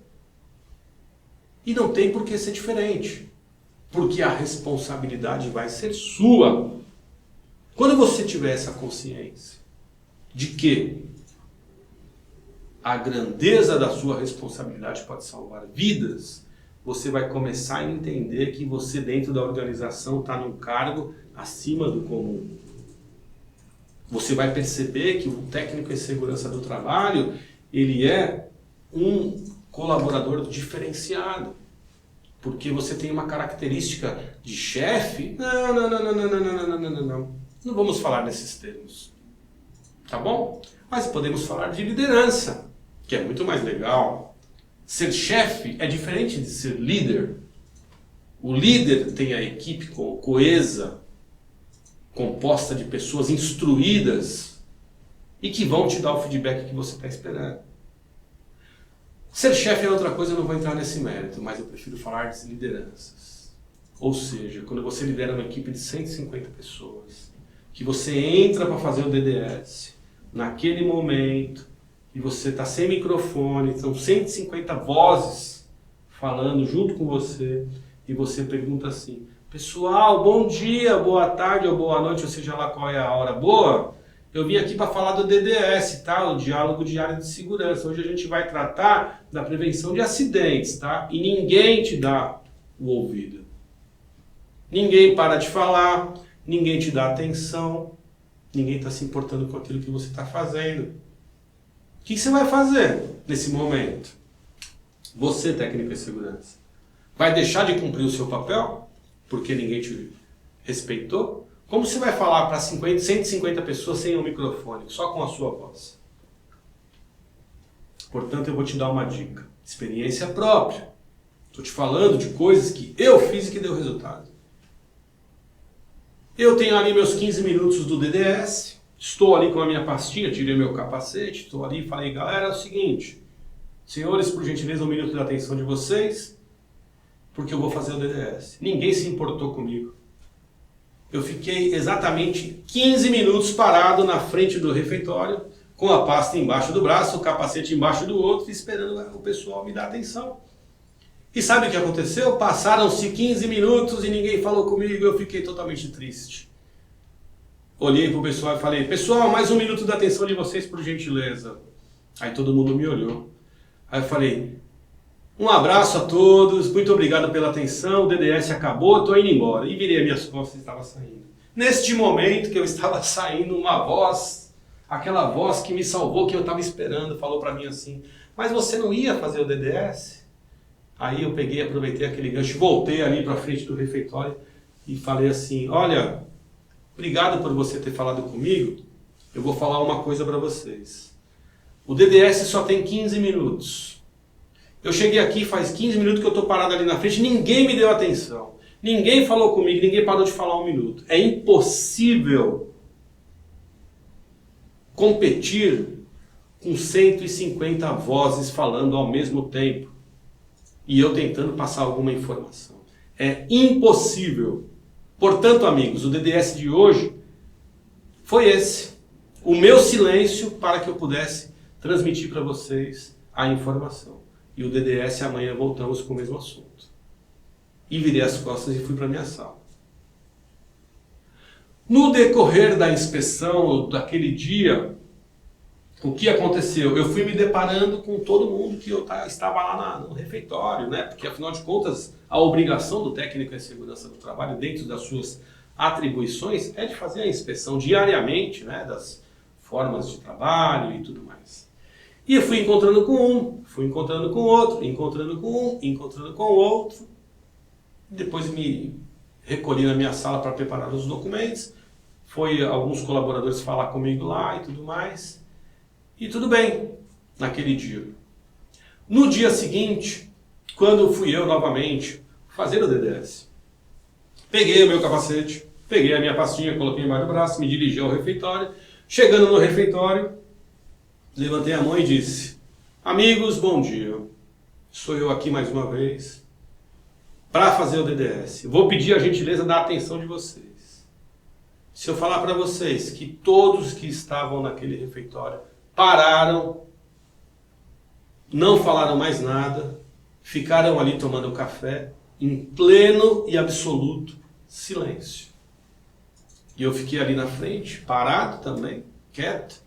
E não tem por que ser diferente, porque a responsabilidade vai ser sua. Quando você tiver essa consciência de que a grandeza da sua responsabilidade pode salvar vidas, você vai começar a entender que você dentro da organização está num cargo acima do comum. Você vai perceber que o técnico em segurança do trabalho, ele é um colaborador diferenciado. Porque você tem uma característica de chefe. Não. Não vamos falar nesses termos. Tá bom? Mas podemos falar de liderança, que é muito mais legal. Ser chefe é diferente de ser líder. O líder tem a equipe coesa, composta de pessoas instruídas e que vão te dar o feedback que você está esperando. Ser chefe é outra coisa, eu não vou entrar nesse mérito, mas eu prefiro falar de lideranças. Ou seja, quando você lidera uma equipe de 150 pessoas, que você entra para fazer o DDS, naquele momento, e você está sem microfone, são 150 vozes falando junto com você, e você pergunta assim: pessoal, bom dia, boa tarde ou boa noite, ou seja lá qual é a hora boa, eu vim aqui para falar do DDS, tá? O Diálogo de Área de Segurança. Hoje a gente vai tratar da prevenção de acidentes, tá? E ninguém te dá o ouvido. Ninguém para de falar, ninguém te dá atenção, ninguém está se importando com aquilo que você está fazendo. O que você vai fazer nesse momento? Você, técnico de segurança, vai deixar de cumprir o seu papel porque ninguém te respeitou? Como você vai falar para 150 pessoas sem um microfone, só com a sua voz? Portanto, eu vou te dar uma dica. Experiência própria. Estou te falando de coisas que eu fiz e que deu resultado. Eu tenho ali meus 15 minutos do DDS, estou ali com a minha pastinha, tirei meu capacete, estou ali e falei: galera, é o seguinte, senhores, por gentileza, 1 minuto de atenção de vocês, porque eu vou fazer o DDS. Ninguém se importou comigo. Eu fiquei exatamente 15 minutos parado na frente do refeitório, com a pasta embaixo do braço, o capacete embaixo do outro, esperando o pessoal me dar atenção. E sabe o que aconteceu? Passaram-se 15 minutos e ninguém falou comigo, eu fiquei totalmente triste. Olhei para o pessoal e falei: pessoal, mais 1 minuto da atenção de vocês, por gentileza. Aí todo mundo me olhou. Aí eu falei: um abraço a todos, muito obrigado pela atenção, o DDS acabou, estou indo embora. E virei as minhas costas e estava saindo. Neste momento que eu estava saindo, uma voz, aquela voz que me salvou, que eu estava esperando, falou para mim assim: mas você não ia fazer o DDS? Aí eu peguei, aproveitei aquele gancho, voltei ali para frente do refeitório e falei assim: olha, obrigado por você ter falado comigo, eu vou falar uma coisa para vocês. O DDS só tem 15 minutos. Eu cheguei aqui faz 15 minutos que eu estou parado ali na frente, ninguém me deu atenção. Ninguém falou comigo, ninguém parou de falar 1 minuto. É impossível competir com 150 vozes falando ao mesmo tempo e eu tentando passar alguma informação. É impossível. Portanto, amigos, o DDS de hoje foi esse. O meu silêncio para que eu pudesse transmitir para vocês a informação. E o DDS amanhã voltamos com o mesmo assunto. E virei as costas e fui para minha sala. No decorrer da inspeção daquele dia, o que aconteceu? Eu fui me deparando com todo mundo que eu estava lá no refeitório, né? Porque afinal de contas, a obrigação do técnico em segurança do trabalho, dentro das suas atribuições, é de fazer a inspeção diariamente, né? Das formas de trabalho e tudo mais. E eu fui encontrando com um, fui encontrando com outro, encontrando com um, encontrando com o outro. Depois me recolhi na minha sala para preparar os documentos. Foi alguns colaboradores falar comigo lá e tudo mais. E tudo bem, naquele dia. No dia seguinte, quando fui eu novamente fazer o DDS, peguei o meu capacete, peguei a minha pastinha, coloquei embaixo do braço, me dirigi ao refeitório. Chegando no refeitório, levantei a mão e disse: amigos, bom dia. Sou eu aqui mais uma vez para fazer o DDS. Vou pedir a gentileza da atenção de vocês. Se eu falar para vocês que todos que estavam naquele refeitório pararam, não falaram mais nada, ficaram ali tomando café, em pleno e absoluto silêncio. E eu fiquei ali na frente, parado também, quieto,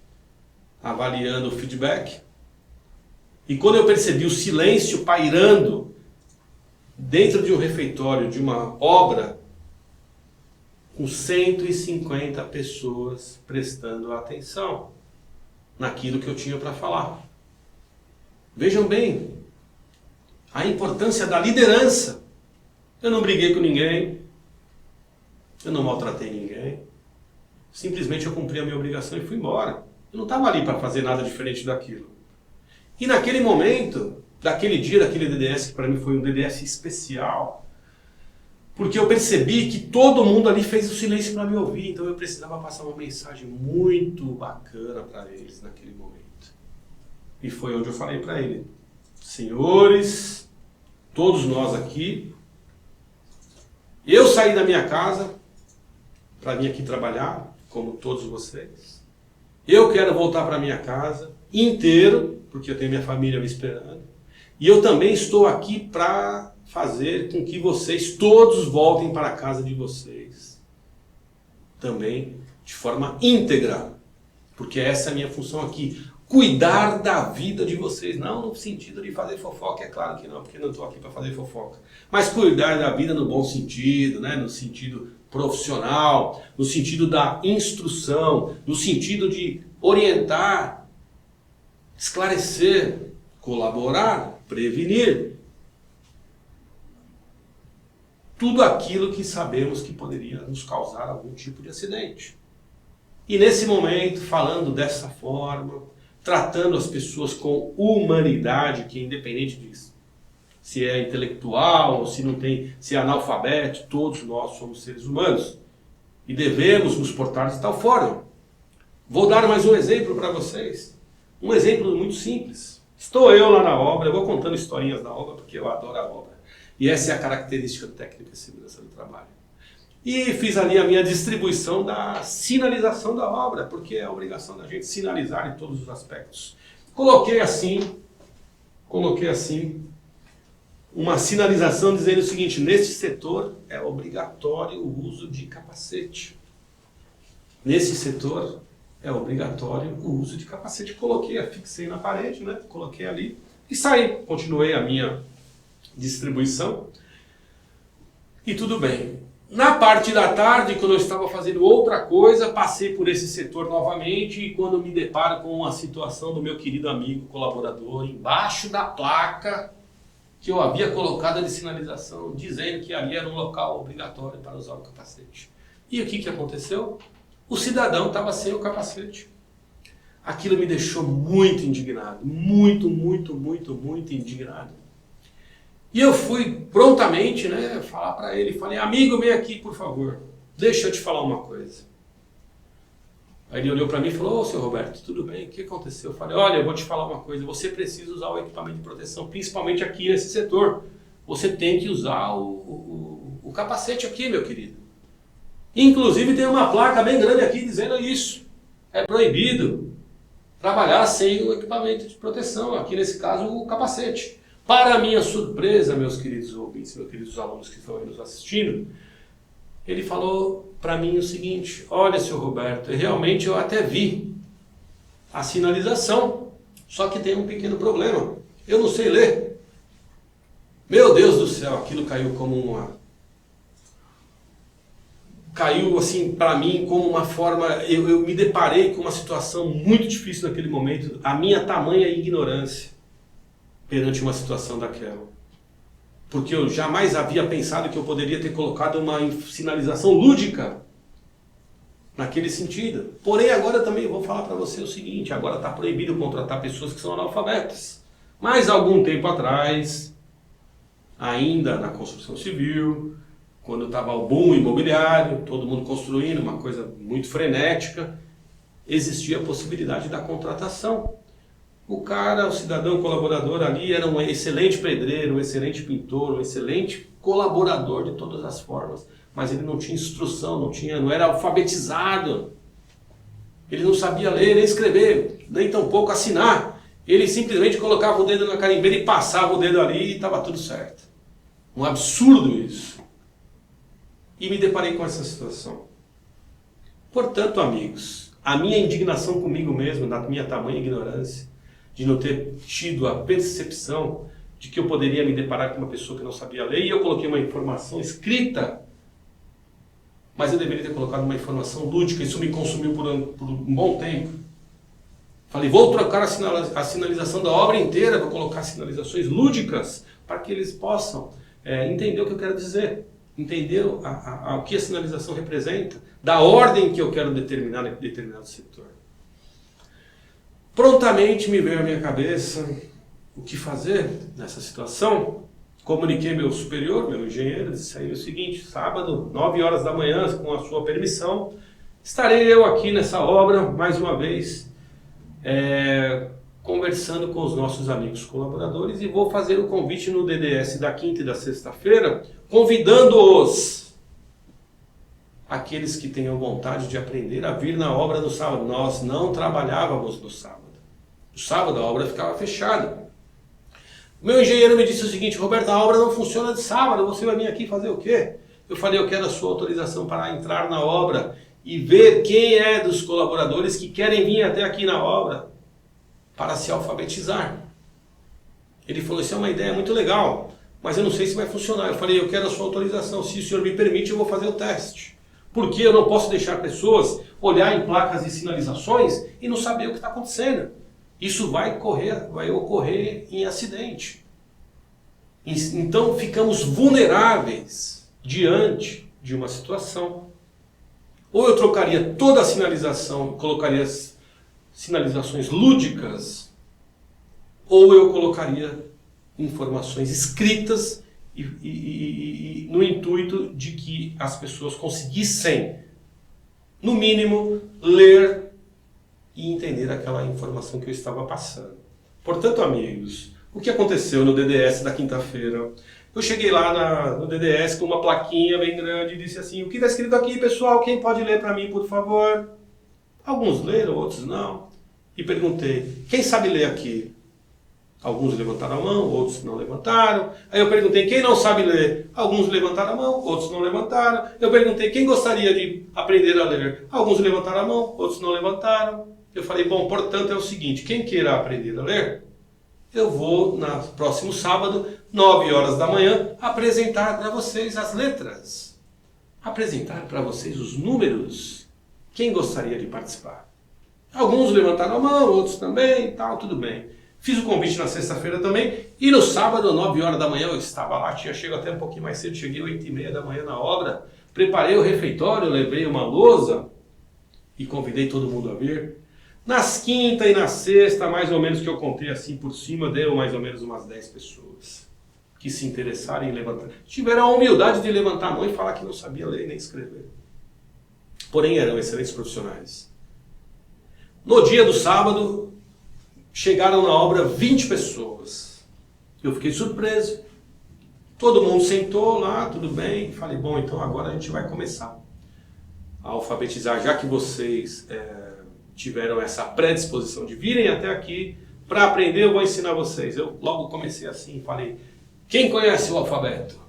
avaliando o feedback. E quando eu percebi o silêncio pairando dentro de um refeitório, de uma obra, com 150 pessoas prestando atenção naquilo que eu tinha para falar. Vejam bem a importância da liderança. Eu não briguei com ninguém, eu não maltratei ninguém, simplesmente eu cumpri a minha obrigação e fui embora. Eu não estava ali para fazer nada diferente daquilo. E naquele momento, daquele dia, daquele DDS, que para mim foi um DDS especial, porque eu percebi que todo mundo ali fez o silêncio para me ouvir, então eu precisava passar uma mensagem muito bacana para eles naquele momento. E foi onde eu falei para ele: senhores, todos nós aqui, eu saí da minha casa para vir aqui trabalhar, como todos vocês. Eu quero voltar para minha casa inteiro, porque eu tenho minha família me esperando. E eu também estou aqui para fazer com que vocês todos voltem para a casa de vocês. Também de forma íntegra. Porque essa é a minha função aqui. Cuidar da vida de vocês. Não no sentido de fazer fofoca, é claro que não, porque eu não estou aqui para fazer fofoca. Mas cuidar da vida no bom sentido, né? No sentido profissional, no sentido da instrução, no sentido de orientar, esclarecer, colaborar, prevenir. Tudo aquilo que sabemos que poderia nos causar algum tipo de acidente. E nesse momento, falando dessa forma, tratando as pessoas com humanidade, que é independente disso, se é intelectual ou se não tem, se é analfabeto, todos nós somos seres humanos e devemos nos portar de tal forma. Vou dar mais um exemplo para vocês, um exemplo muito simples. Estou eu lá na obra, eu vou contando historinhas da obra porque eu adoro a obra e essa é a característica técnica de segurança do trabalho. E fiz ali a minha distribuição da sinalização da obra, porque é a obrigação da gente sinalizar em todos os aspectos. Coloquei assim, uma sinalização dizendo o seguinte: neste setor é obrigatório o uso de capacete. Nesse setor é obrigatório o uso de capacete. Coloquei, fixei na parede, né? Coloquei ali e saí. Continuei a minha distribuição e tudo bem. Na parte da tarde, quando eu estava fazendo outra coisa, passei por esse setor novamente e quando me deparo com a situação do meu querido amigo colaborador, embaixo da placa que eu havia colocado de sinalização, dizendo que ali era um local obrigatório para usar o capacete. E o que aconteceu? O cidadão estava sem o capacete. Aquilo me deixou muito indignado, muito indignado. E eu fui prontamente, né, falar para ele, falei: amigo, vem aqui, por favor, deixa eu te falar uma coisa. Aí ele olhou para mim e falou: ô, seu Roberto, tudo bem? O que aconteceu? Eu falei: olha, eu vou te falar uma coisa, você precisa usar o equipamento de proteção, principalmente aqui nesse setor. Você tem que usar o capacete aqui, meu querido. Inclusive tem uma placa bem grande aqui dizendo isso. É proibido trabalhar sem o equipamento de proteção, aqui nesse caso o capacete. Para minha surpresa, meus queridos ouvintes, meus queridos alunos que estão aí nos assistindo, ele falou para mim o seguinte: olha, seu Roberto, realmente eu até vi a sinalização, só que tem um pequeno problema, eu não sei ler. Meu Deus do céu, aquilo caiu como caiu assim para mim como uma forma, eu me deparei com uma situação muito difícil naquele momento, a minha tamanha ignorância perante uma situação daquela. Porque eu jamais havia pensado que eu poderia ter colocado uma sinalização lúdica naquele sentido. Porém, agora também vou falar para você o seguinte: agora está proibido contratar pessoas que são analfabetas. Mas algum tempo atrás, ainda na construção civil, quando estava o boom imobiliário, todo mundo construindo, uma coisa muito frenética, existia a possibilidade da contratação. O cara, o cidadão colaborador ali era um excelente pedreiro, um excelente pintor, um excelente colaborador de todas as formas, mas ele não tinha instrução, não era alfabetizado, ele não sabia ler nem escrever, nem tampouco assinar. Ele simplesmente colocava o dedo na carimbeira e passava o dedo ali e estava tudo certo. Um absurdo isso. E me deparei com essa situação. Portanto, amigos, a minha indignação comigo mesmo, na minha tamanha ignorância, de não ter tido a percepção de que eu poderia me deparar com uma pessoa que não sabia ler, e eu coloquei uma informação escrita, mas eu deveria ter colocado uma informação lúdica. Isso me consumiu por um bom tempo. Falei: vou trocar a sinalização da obra inteira, vou colocar sinalizações lúdicas para que eles possam entender o que eu quero dizer, entender o que a sinalização representa, da ordem que eu quero determinar em determinado setor. Prontamente me veio à minha cabeça o que fazer nessa situação. Comuniquei meu superior, meu engenheiro, disse aí o seguinte: sábado, 9 horas da manhã, com a sua permissão, estarei eu aqui nessa obra, mais uma vez, conversando com os nossos amigos colaboradores, e vou fazer o convite no DDS da quinta e da sexta-feira, convidando-os aqueles que tenham vontade de aprender a vir na obra no sábado. Nós não trabalhávamos no sábado. No sábado a obra ficava fechada. O meu engenheiro me disse o seguinte: Roberto, a obra não funciona de sábado, você vai vir aqui fazer o quê? Eu falei: eu quero a sua autorização para entrar na obra e ver quem é dos colaboradores que querem vir até aqui na obra para se alfabetizar. Ele falou: isso é uma ideia muito legal, mas eu não sei se vai funcionar. Eu falei: eu quero a sua autorização, se o senhor me permite eu vou fazer o teste. Porque eu não posso deixar pessoas olhar em placas de sinalizações e não saber o que está acontecendo. Isso vai ocorrer em acidente. Então ficamos vulneráveis diante de uma situação. Ou eu trocaria toda a sinalização, colocaria as sinalizações lúdicas, ou eu colocaria informações escritas e no intuito de que as pessoas conseguissem, no mínimo, ler e entender aquela informação que eu estava passando. Portanto, amigos, o que aconteceu no DDS da quinta-feira? Eu cheguei lá no DDS com uma plaquinha bem grande e disse assim: o que está escrito aqui, pessoal? Quem pode ler para mim, por favor? Alguns leram, outros não. E perguntei: quem sabe ler aqui? Alguns levantaram a mão, outros não levantaram. Aí eu perguntei: quem não sabe ler? Alguns levantaram a mão, outros não levantaram. Eu perguntei: quem gostaria de aprender a ler? Alguns levantaram a mão, outros não levantaram. Eu falei: bom, portanto é o seguinte, quem queira aprender a ler, eu vou, no próximo sábado, 9 horas da manhã, apresentar para vocês as letras. Apresentar para vocês os números. Quem gostaria de participar? Alguns levantaram a mão, outros também e tal, tudo bem. Fiz o convite na sexta-feira também, e no sábado, 9 horas da manhã, eu estava lá, chego até um pouquinho mais cedo, cheguei 8h30 da manhã na obra, preparei o refeitório, levei uma lousa e convidei todo mundo a vir. Nas quinta e na sexta, mais ou menos que eu contei assim por cima, deu mais ou menos umas 10 pessoas que se interessaram em levantar. Tiveram a humildade de levantar a mão e falar que não sabia ler nem escrever. Porém, eram excelentes profissionais. No dia do sábado, chegaram na obra 20 pessoas. Eu fiquei surpreso. Todo mundo sentou lá, tudo bem. Falei: bom, então agora a gente vai começar a alfabetizar, já que vocês tiveram essa predisposição de virem até aqui para aprender, eu vou ensinar vocês. Eu logo comecei assim, falei: quem conhece o alfabeto?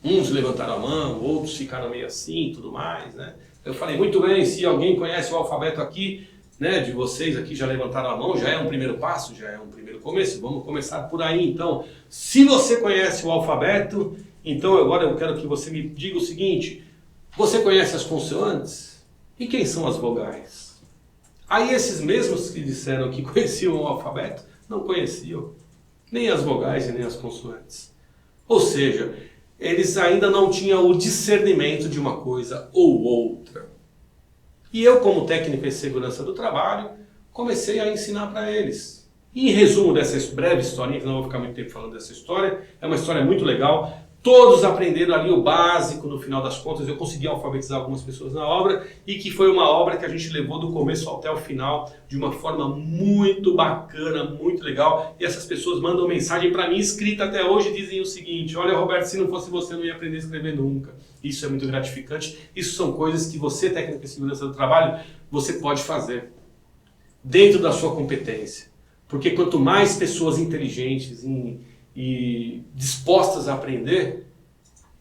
Uns levantaram a mão, outros ficaram meio assim, tudo mais, né? Eu falei: muito bem, se alguém conhece o alfabeto aqui, né, de vocês aqui já levantaram a mão, já é um primeiro passo, já é um primeiro começo, vamos começar por aí. Então, se você conhece o alfabeto, então agora eu quero que você me diga o seguinte: você conhece as consoantes? E quem são as vogais? Aí esses mesmos que disseram que conheciam o alfabeto, não conheciam nem as vogais e nem as consoantes. Ou seja, eles ainda não tinham o discernimento de uma coisa ou outra. E eu, como técnico em segurança do trabalho, comecei a ensinar para eles. E em resumo dessa breve historinha, que não vou ficar muito tempo falando dessa história, é uma história muito legal. Todos aprenderam ali o básico, no final das contas. Eu consegui alfabetizar algumas pessoas na obra, e que foi uma obra que a gente levou do começo até o final de uma forma muito bacana, muito legal. E essas pessoas mandam mensagem para mim escrita até hoje, dizem o seguinte: olha, Roberto, se não fosse você eu não ia aprender a escrever nunca. Isso é muito gratificante. Isso são coisas que você, técnico em segurança do trabalho, você pode fazer dentro da sua competência. Porque quanto mais pessoas inteligentes e dispostas a aprender,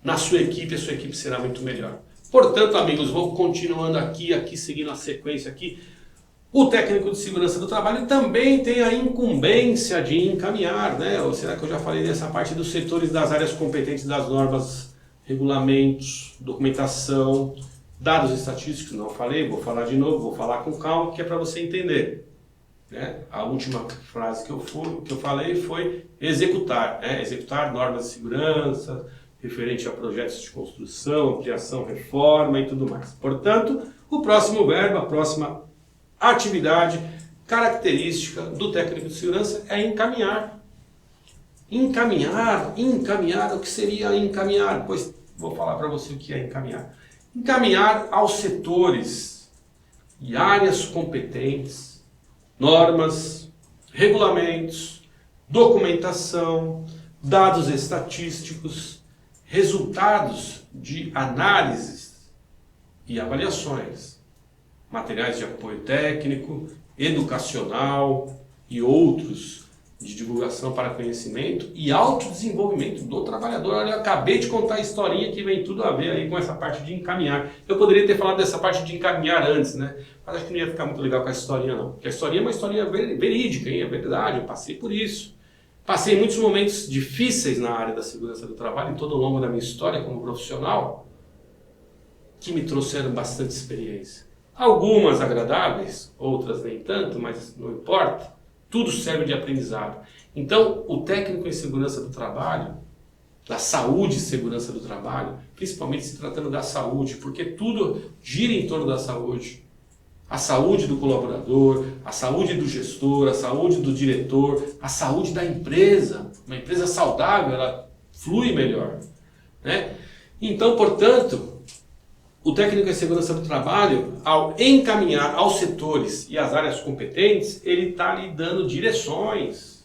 na sua equipe, a sua equipe será muito melhor. Portanto, amigos, vou continuando aqui seguindo a sequência aqui. O técnico de segurança do trabalho também tem a incumbência de encaminhar, né? Ou será que eu já falei dessa parte dos setores das áreas competentes das normas, regulamentos, documentação, dados estatísticos? Não falei, vou falar de novo, vou falar com calma, que é para você entender. A última frase que eu falei foi executar, executar normas de segurança, referente a projetos de construção, ampliação, reforma e tudo mais. Portanto, o próximo verbo, a próxima atividade, característica do técnico de segurança é encaminhar. Encaminhar, o que seria encaminhar? Pois vou falar para você o que é encaminhar. Encaminhar aos setores e áreas competentes, normas, regulamentos, documentação, dados estatísticos, resultados de análises e avaliações, materiais de apoio técnico, educacional e outros de divulgação para conhecimento e autodesenvolvimento do trabalhador. Olha, eu acabei de contar a historinha que vem tudo a ver aí com essa parte de encaminhar. Eu poderia ter falado dessa parte de encaminhar antes, né? Mas acho que não ia ficar muito legal com a historinha não. Porque a historinha é uma historinha verídica, hein? É verdade, eu passei por isso. Passei muitos momentos difíceis na área da segurança do trabalho, em todo o longo da minha história como profissional, que me trouxeram bastante experiência. Algumas agradáveis, outras nem tanto, mas não importa. Tudo serve de aprendizado. Então, o técnico em segurança do trabalho, da saúde e segurança do trabalho, principalmente se tratando da saúde, porque tudo gira em torno da saúde. A saúde do colaborador, a saúde do gestor, a saúde do diretor, a saúde da empresa. Uma empresa saudável, ela flui melhor, né? Então, portanto, o técnico em segurança do trabalho, ao encaminhar aos setores e às áreas competentes, ele está lhe dando diretrizes.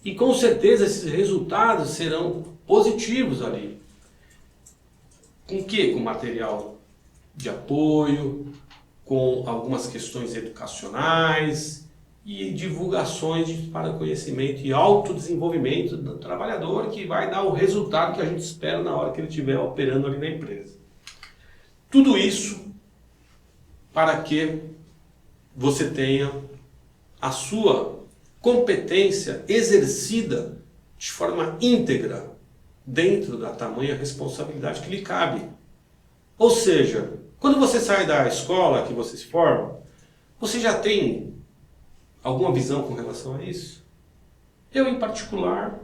E com certeza esses resultados serão positivos ali. Com o quê? Com material de apoio, com algumas questões educacionais e divulgações para conhecimento e autodesenvolvimento do trabalhador, que vai dar o resultado que a gente espera na hora que ele estiver operando ali na empresa. Tudo isso para que você tenha a sua competência exercida de forma íntegra dentro da tamanha responsabilidade que lhe cabe. Ou seja, quando você sai da escola que você se forma, você já tem alguma visão com relação a isso? Eu, em particular,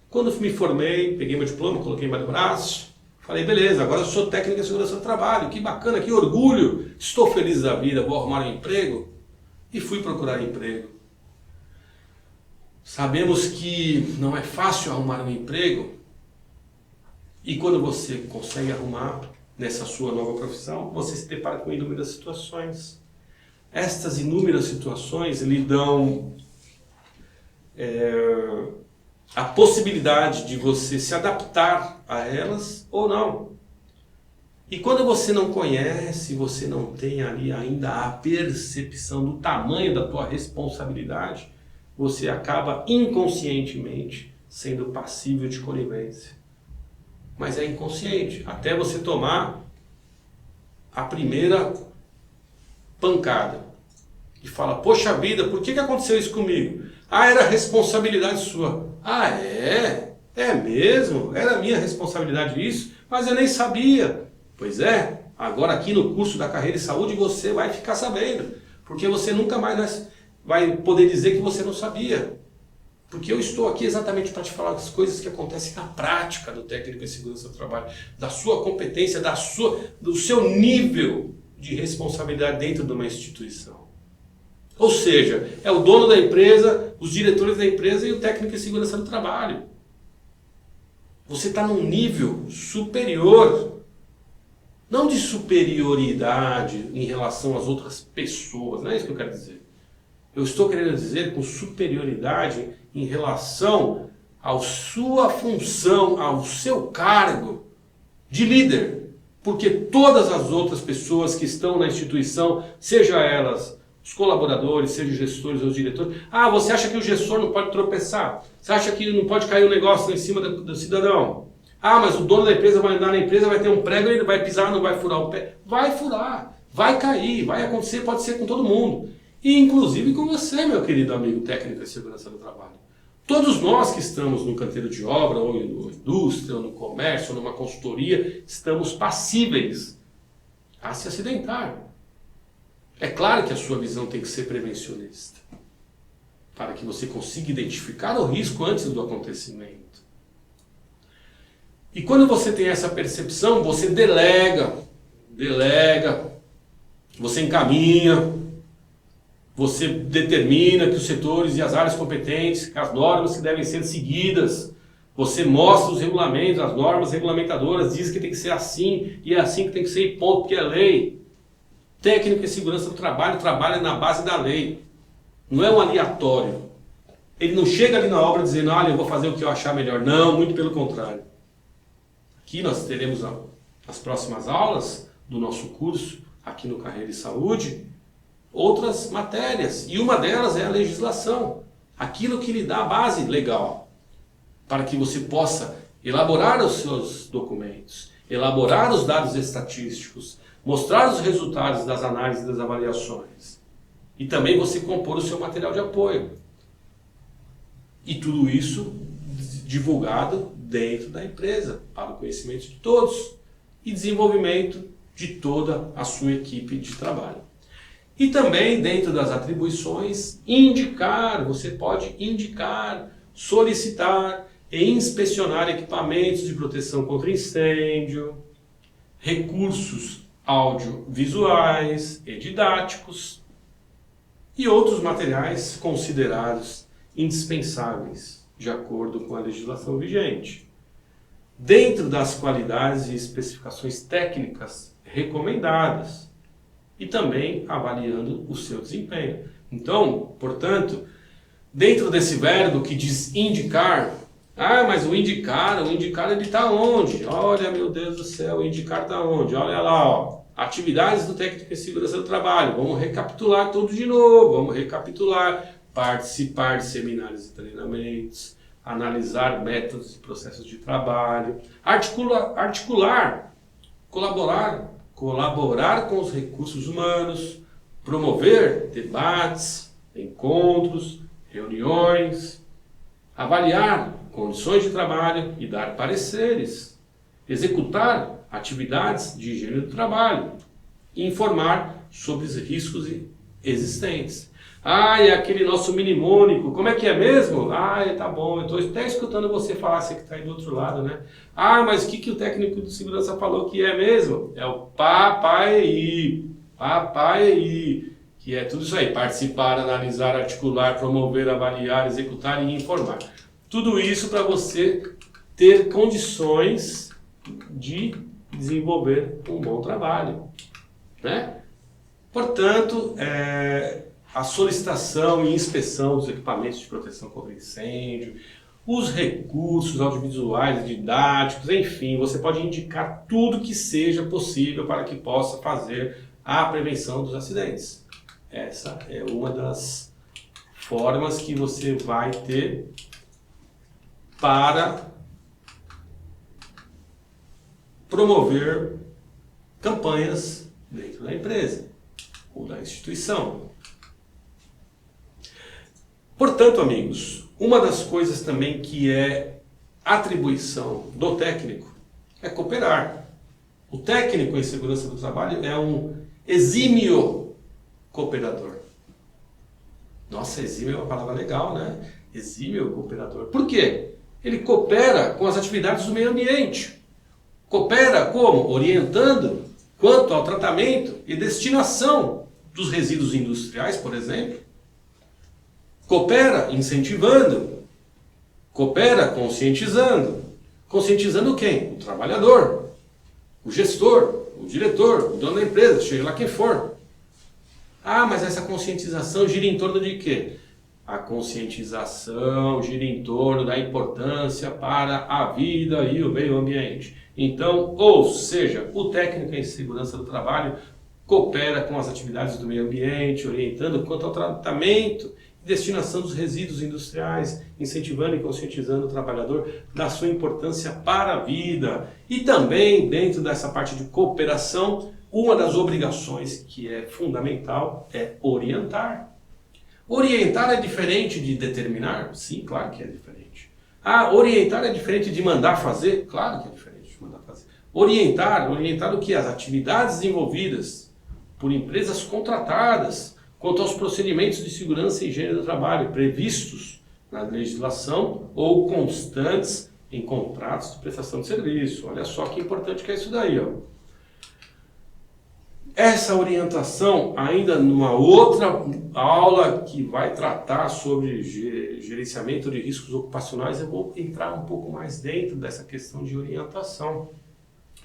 quando me formei, peguei meu diploma, coloquei embaixo do braço, falei, beleza, agora eu sou técnico em segurança do trabalho, que bacana, que orgulho, estou feliz da vida, vou arrumar um emprego, e fui procurar emprego. Sabemos que não é fácil arrumar um emprego, e quando você consegue arrumar nessa sua nova profissão, você se depara com inúmeras situações. Estas inúmeras situações lhe dão a possibilidade de você se adaptar a elas ou não. E quando você não conhece, você não tem ali ainda a percepção do tamanho da tua responsabilidade, você acaba inconscientemente sendo passível de conivência. Mas é inconsciente, até você tomar a primeira pancada e fala, poxa vida, por que aconteceu isso comigo? Ah, era responsabilidade sua. Ah, é? É mesmo? Era minha responsabilidade isso? Mas eu nem sabia. Pois é, agora aqui no curso da Carreira e Saúde você vai ficar sabendo, porque você nunca mais vai poder dizer que você não sabia. Porque eu estou aqui exatamente para te falar das coisas que acontecem na prática do técnico em segurança do trabalho, da sua competência, do seu nível de responsabilidade dentro de uma instituição. Ou seja, é o dono da empresa, os diretores da empresa e o técnico em segurança do trabalho. Você está num nível superior, não de superioridade em relação às outras pessoas, não é isso que eu quero dizer. Eu estou querendo dizer com superioridade em relação à sua função, ao seu cargo de líder. Porque todas as outras pessoas que estão na instituição, seja elas os colaboradores, seja os gestores ou os diretores, você acha que o gestor não pode tropeçar? Você acha que não pode cair um negócio em cima do cidadão? Mas o dono da empresa vai andar na empresa, vai ter um prego, ele vai pisar, não vai furar o pé. Vai furar, vai cair, vai acontecer, pode ser com todo mundo. E inclusive com você, meu querido amigo técnico de segurança do trabalho. Todos nós que estamos no canteiro de obra, ou na indústria, ou no comércio, ou numa consultoria, estamos passíveis a se acidentar. É claro que a sua visão tem que ser prevencionista, para que você consiga identificar o risco antes do acontecimento. E quando você tem essa percepção, você delega, você encaminha, você determina que os setores e as áreas competentes, as normas que devem ser seguidas, você mostra os regulamentos, as normas regulamentadoras, diz que tem que ser assim, e é assim que tem que ser, e ponto, porque é lei. Técnico em segurança do trabalho trabalha na base da lei, não é um aleatório. Ele não chega ali na obra dizendo, eu vou fazer o que eu achar melhor. Não, muito pelo contrário. Aqui nós teremos as próximas aulas do nosso curso, aqui no Carreira e Saúde, outras matérias. E uma delas é a legislação. Aquilo que lhe dá a base legal, para que você possa elaborar os seus documentos, elaborar os dados estatísticos, mostrar os resultados das análises e das avaliações. E também você compor o seu material de apoio. E tudo isso divulgado dentro da empresa, para o conhecimento de todos e desenvolvimento de toda a sua equipe de trabalho. E também, dentro das atribuições, você pode indicar, solicitar e inspecionar equipamentos de proteção contra incêndio, recursos audiovisuais e didáticos e outros materiais considerados indispensáveis, de acordo com a legislação vigente, dentro das qualidades e especificações técnicas recomendadas, e também avaliando o seu desempenho. Então, portanto, dentro desse verbo que diz indicar, mas o indicar ele está onde? Olha, meu Deus do céu, o indicar está onde? Olha lá, ó, atividades do técnico em segurança do trabalho. Vamos recapitular tudo de novo, vamos recapitular, participar de seminários e treinamentos, analisar métodos e processos de trabalho, articular, colaborar com os recursos humanos, promover debates, encontros, reuniões, avaliar condições de trabalho e dar pareceres, executar atividades de higiene do trabalho, e informar sobre os riscos existentes. E aquele nosso mnemônico, como é que é mesmo? Tá bom, eu estou até escutando você falar, você que está aí do outro lado, né? Mas o que o técnico de segurança falou que é mesmo? É o PAPAEI, que é tudo isso aí, participar, analisar, articular, promover, avaliar, executar e informar. Tudo isso para você ter condições de desenvolver um bom trabalho, né? Portanto, a solicitação e inspeção dos equipamentos de proteção contra incêndio, os recursos audiovisuais, didáticos, enfim, você pode indicar tudo que seja possível para que possa fazer a prevenção dos acidentes. Essa é uma das formas que você vai ter para promover campanhas dentro da empresa ou da instituição. Portanto, amigos, uma das coisas também que é atribuição do técnico é cooperar. O técnico em segurança do trabalho é um exímio cooperador. Nossa, exímio é uma palavra legal, né? Exímio cooperador. Por quê? Ele coopera com as atividades do meio ambiente. Coopera como? Orientando quanto ao tratamento e destinação dos resíduos industriais, por exemplo. Coopera incentivando, coopera conscientizando. Conscientizando quem? O trabalhador, o gestor, o diretor, o dono da empresa, seja lá quem for. Mas essa conscientização gira em torno de quê? A conscientização gira em torno da importância para a vida e o meio ambiente. Então, ou seja, o técnico em segurança do trabalho coopera com as atividades do meio ambiente, orientando quanto ao tratamento e destinação dos resíduos industriais, incentivando e conscientizando o trabalhador da sua importância para a vida. E também, dentro dessa parte de cooperação, uma das obrigações que é fundamental é orientar. Orientar é diferente de determinar? Sim, claro que é diferente. Orientar é diferente de mandar fazer? Claro que é diferente de mandar fazer. Orientar o que? As atividades desenvolvidas por empresas contratadas quanto aos procedimentos de segurança e higiene do trabalho previstos na legislação ou constantes em contratos de prestação de serviço. Olha só que importante que é isso daí, ó. Essa orientação, ainda numa outra aula que vai tratar sobre gerenciamento de riscos ocupacionais, eu vou entrar um pouco mais dentro dessa questão de orientação.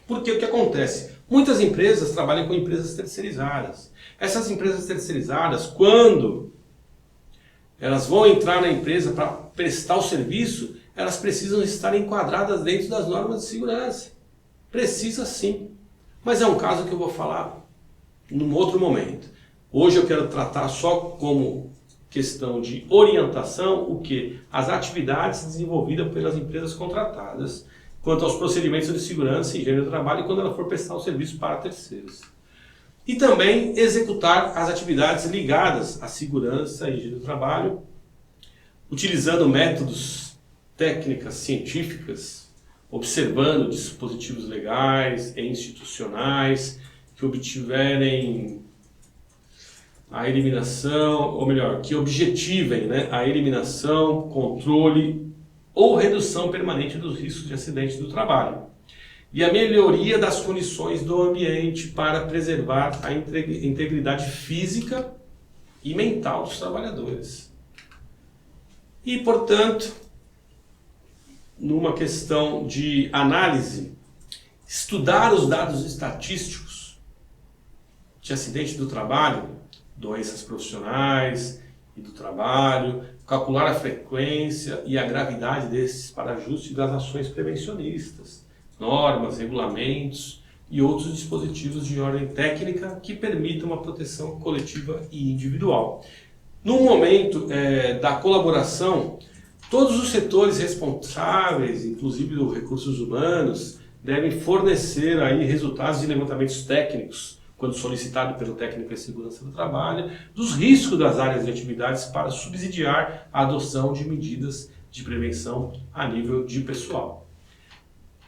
Porque o que acontece? Muitas empresas trabalham com empresas terceirizadas. Essas empresas terceirizadas, quando elas vão entrar na empresa para prestar o serviço, elas precisam estar enquadradas dentro das normas de segurança. Precisa sim, mas é um caso que eu vou falar num outro momento. Hoje eu quero tratar só como questão de orientação o que? As atividades desenvolvidas pelas empresas contratadas quanto aos procedimentos de segurança e higiene do trabalho quando ela for prestar o serviço para terceiros. E também executar as atividades ligadas à segurança e higiene do trabalho, utilizando métodos, técnicas científicas, observando dispositivos legais e institucionais que obtiverem a eliminação, ou melhor, que objetivem, né, a eliminação, controle ou redução permanente dos riscos de acidente do trabalho e a melhoria das condições do ambiente para preservar a integridade física e mental dos trabalhadores. E, portanto, numa questão de análise, estudar os dados estatísticos de acidente do trabalho, doenças profissionais e do trabalho, calcular a frequência e a gravidade desses para ajuste das ações prevencionistas, normas, regulamentos e outros dispositivos de ordem técnica que permitam uma proteção coletiva e individual. No momento da colaboração, todos os setores responsáveis, inclusive os recursos humanos, devem fornecer aí resultados de levantamentos técnicos, quando solicitado pelo técnico em segurança do trabalho, dos riscos das áreas de atividades para subsidiar a adoção de medidas de prevenção a nível de pessoal.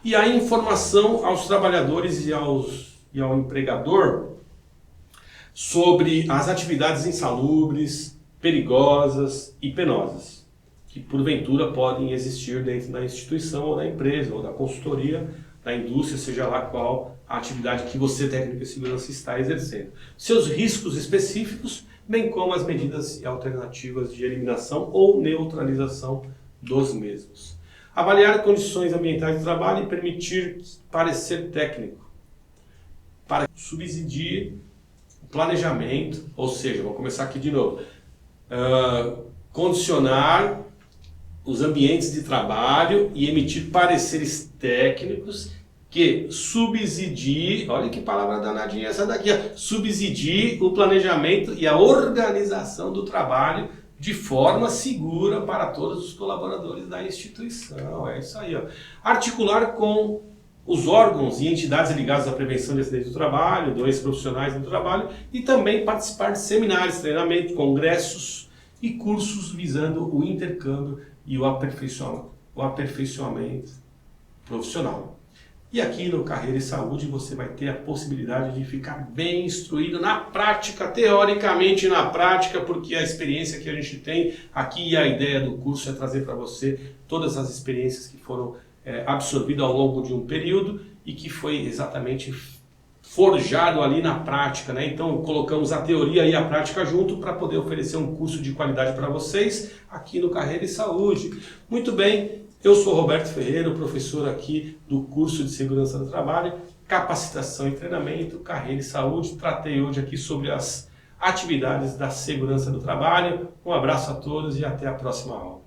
E a informação aos trabalhadores e ao empregador sobre as atividades insalubres, perigosas e penosas, que porventura podem existir dentro da instituição ou da empresa, ou da consultoria, da indústria, seja lá qual a atividade que você, técnico de segurança, está exercendo. Seus riscos específicos, bem como as medidas e alternativas de eliminação ou neutralização dos mesmos. Avaliar condições ambientais de trabalho e permitir parecer técnico para subsidiar o planejamento, ou seja, vamos começar aqui de novo, condicionar os ambientes de trabalho e emitir pareceres técnicos que subsidie, olha que palavra danadinha essa daqui, subsidie o planejamento e a organização do trabalho de forma segura para todos os colaboradores da instituição. É isso aí. Articular com os órgãos e entidades ligadas à prevenção de acidentes do trabalho, doenças profissionais do trabalho e também participar de seminários, treinamentos, congressos e cursos visando o intercâmbio e o aperfeiçoamento profissional. E aqui no Carreira e Saúde você vai ter a possibilidade de ficar bem instruído na prática, teoricamente na prática, porque a experiência que a gente tem aqui e a ideia do curso é trazer para você todas as experiências que foram absorvidas ao longo de um período e que foi exatamente forjado ali na prática, né? Então colocamos a teoria e a prática junto para poder oferecer um curso de qualidade para vocês aqui no Carreira e Saúde. Muito bem. Eu sou Roberto Ferreira, professor aqui do curso de Segurança do Trabalho, Capacitação e Treinamento, Carreira e Saúde. Tratei hoje aqui sobre as atividades da segurança do trabalho. Um abraço a todos e até a próxima aula.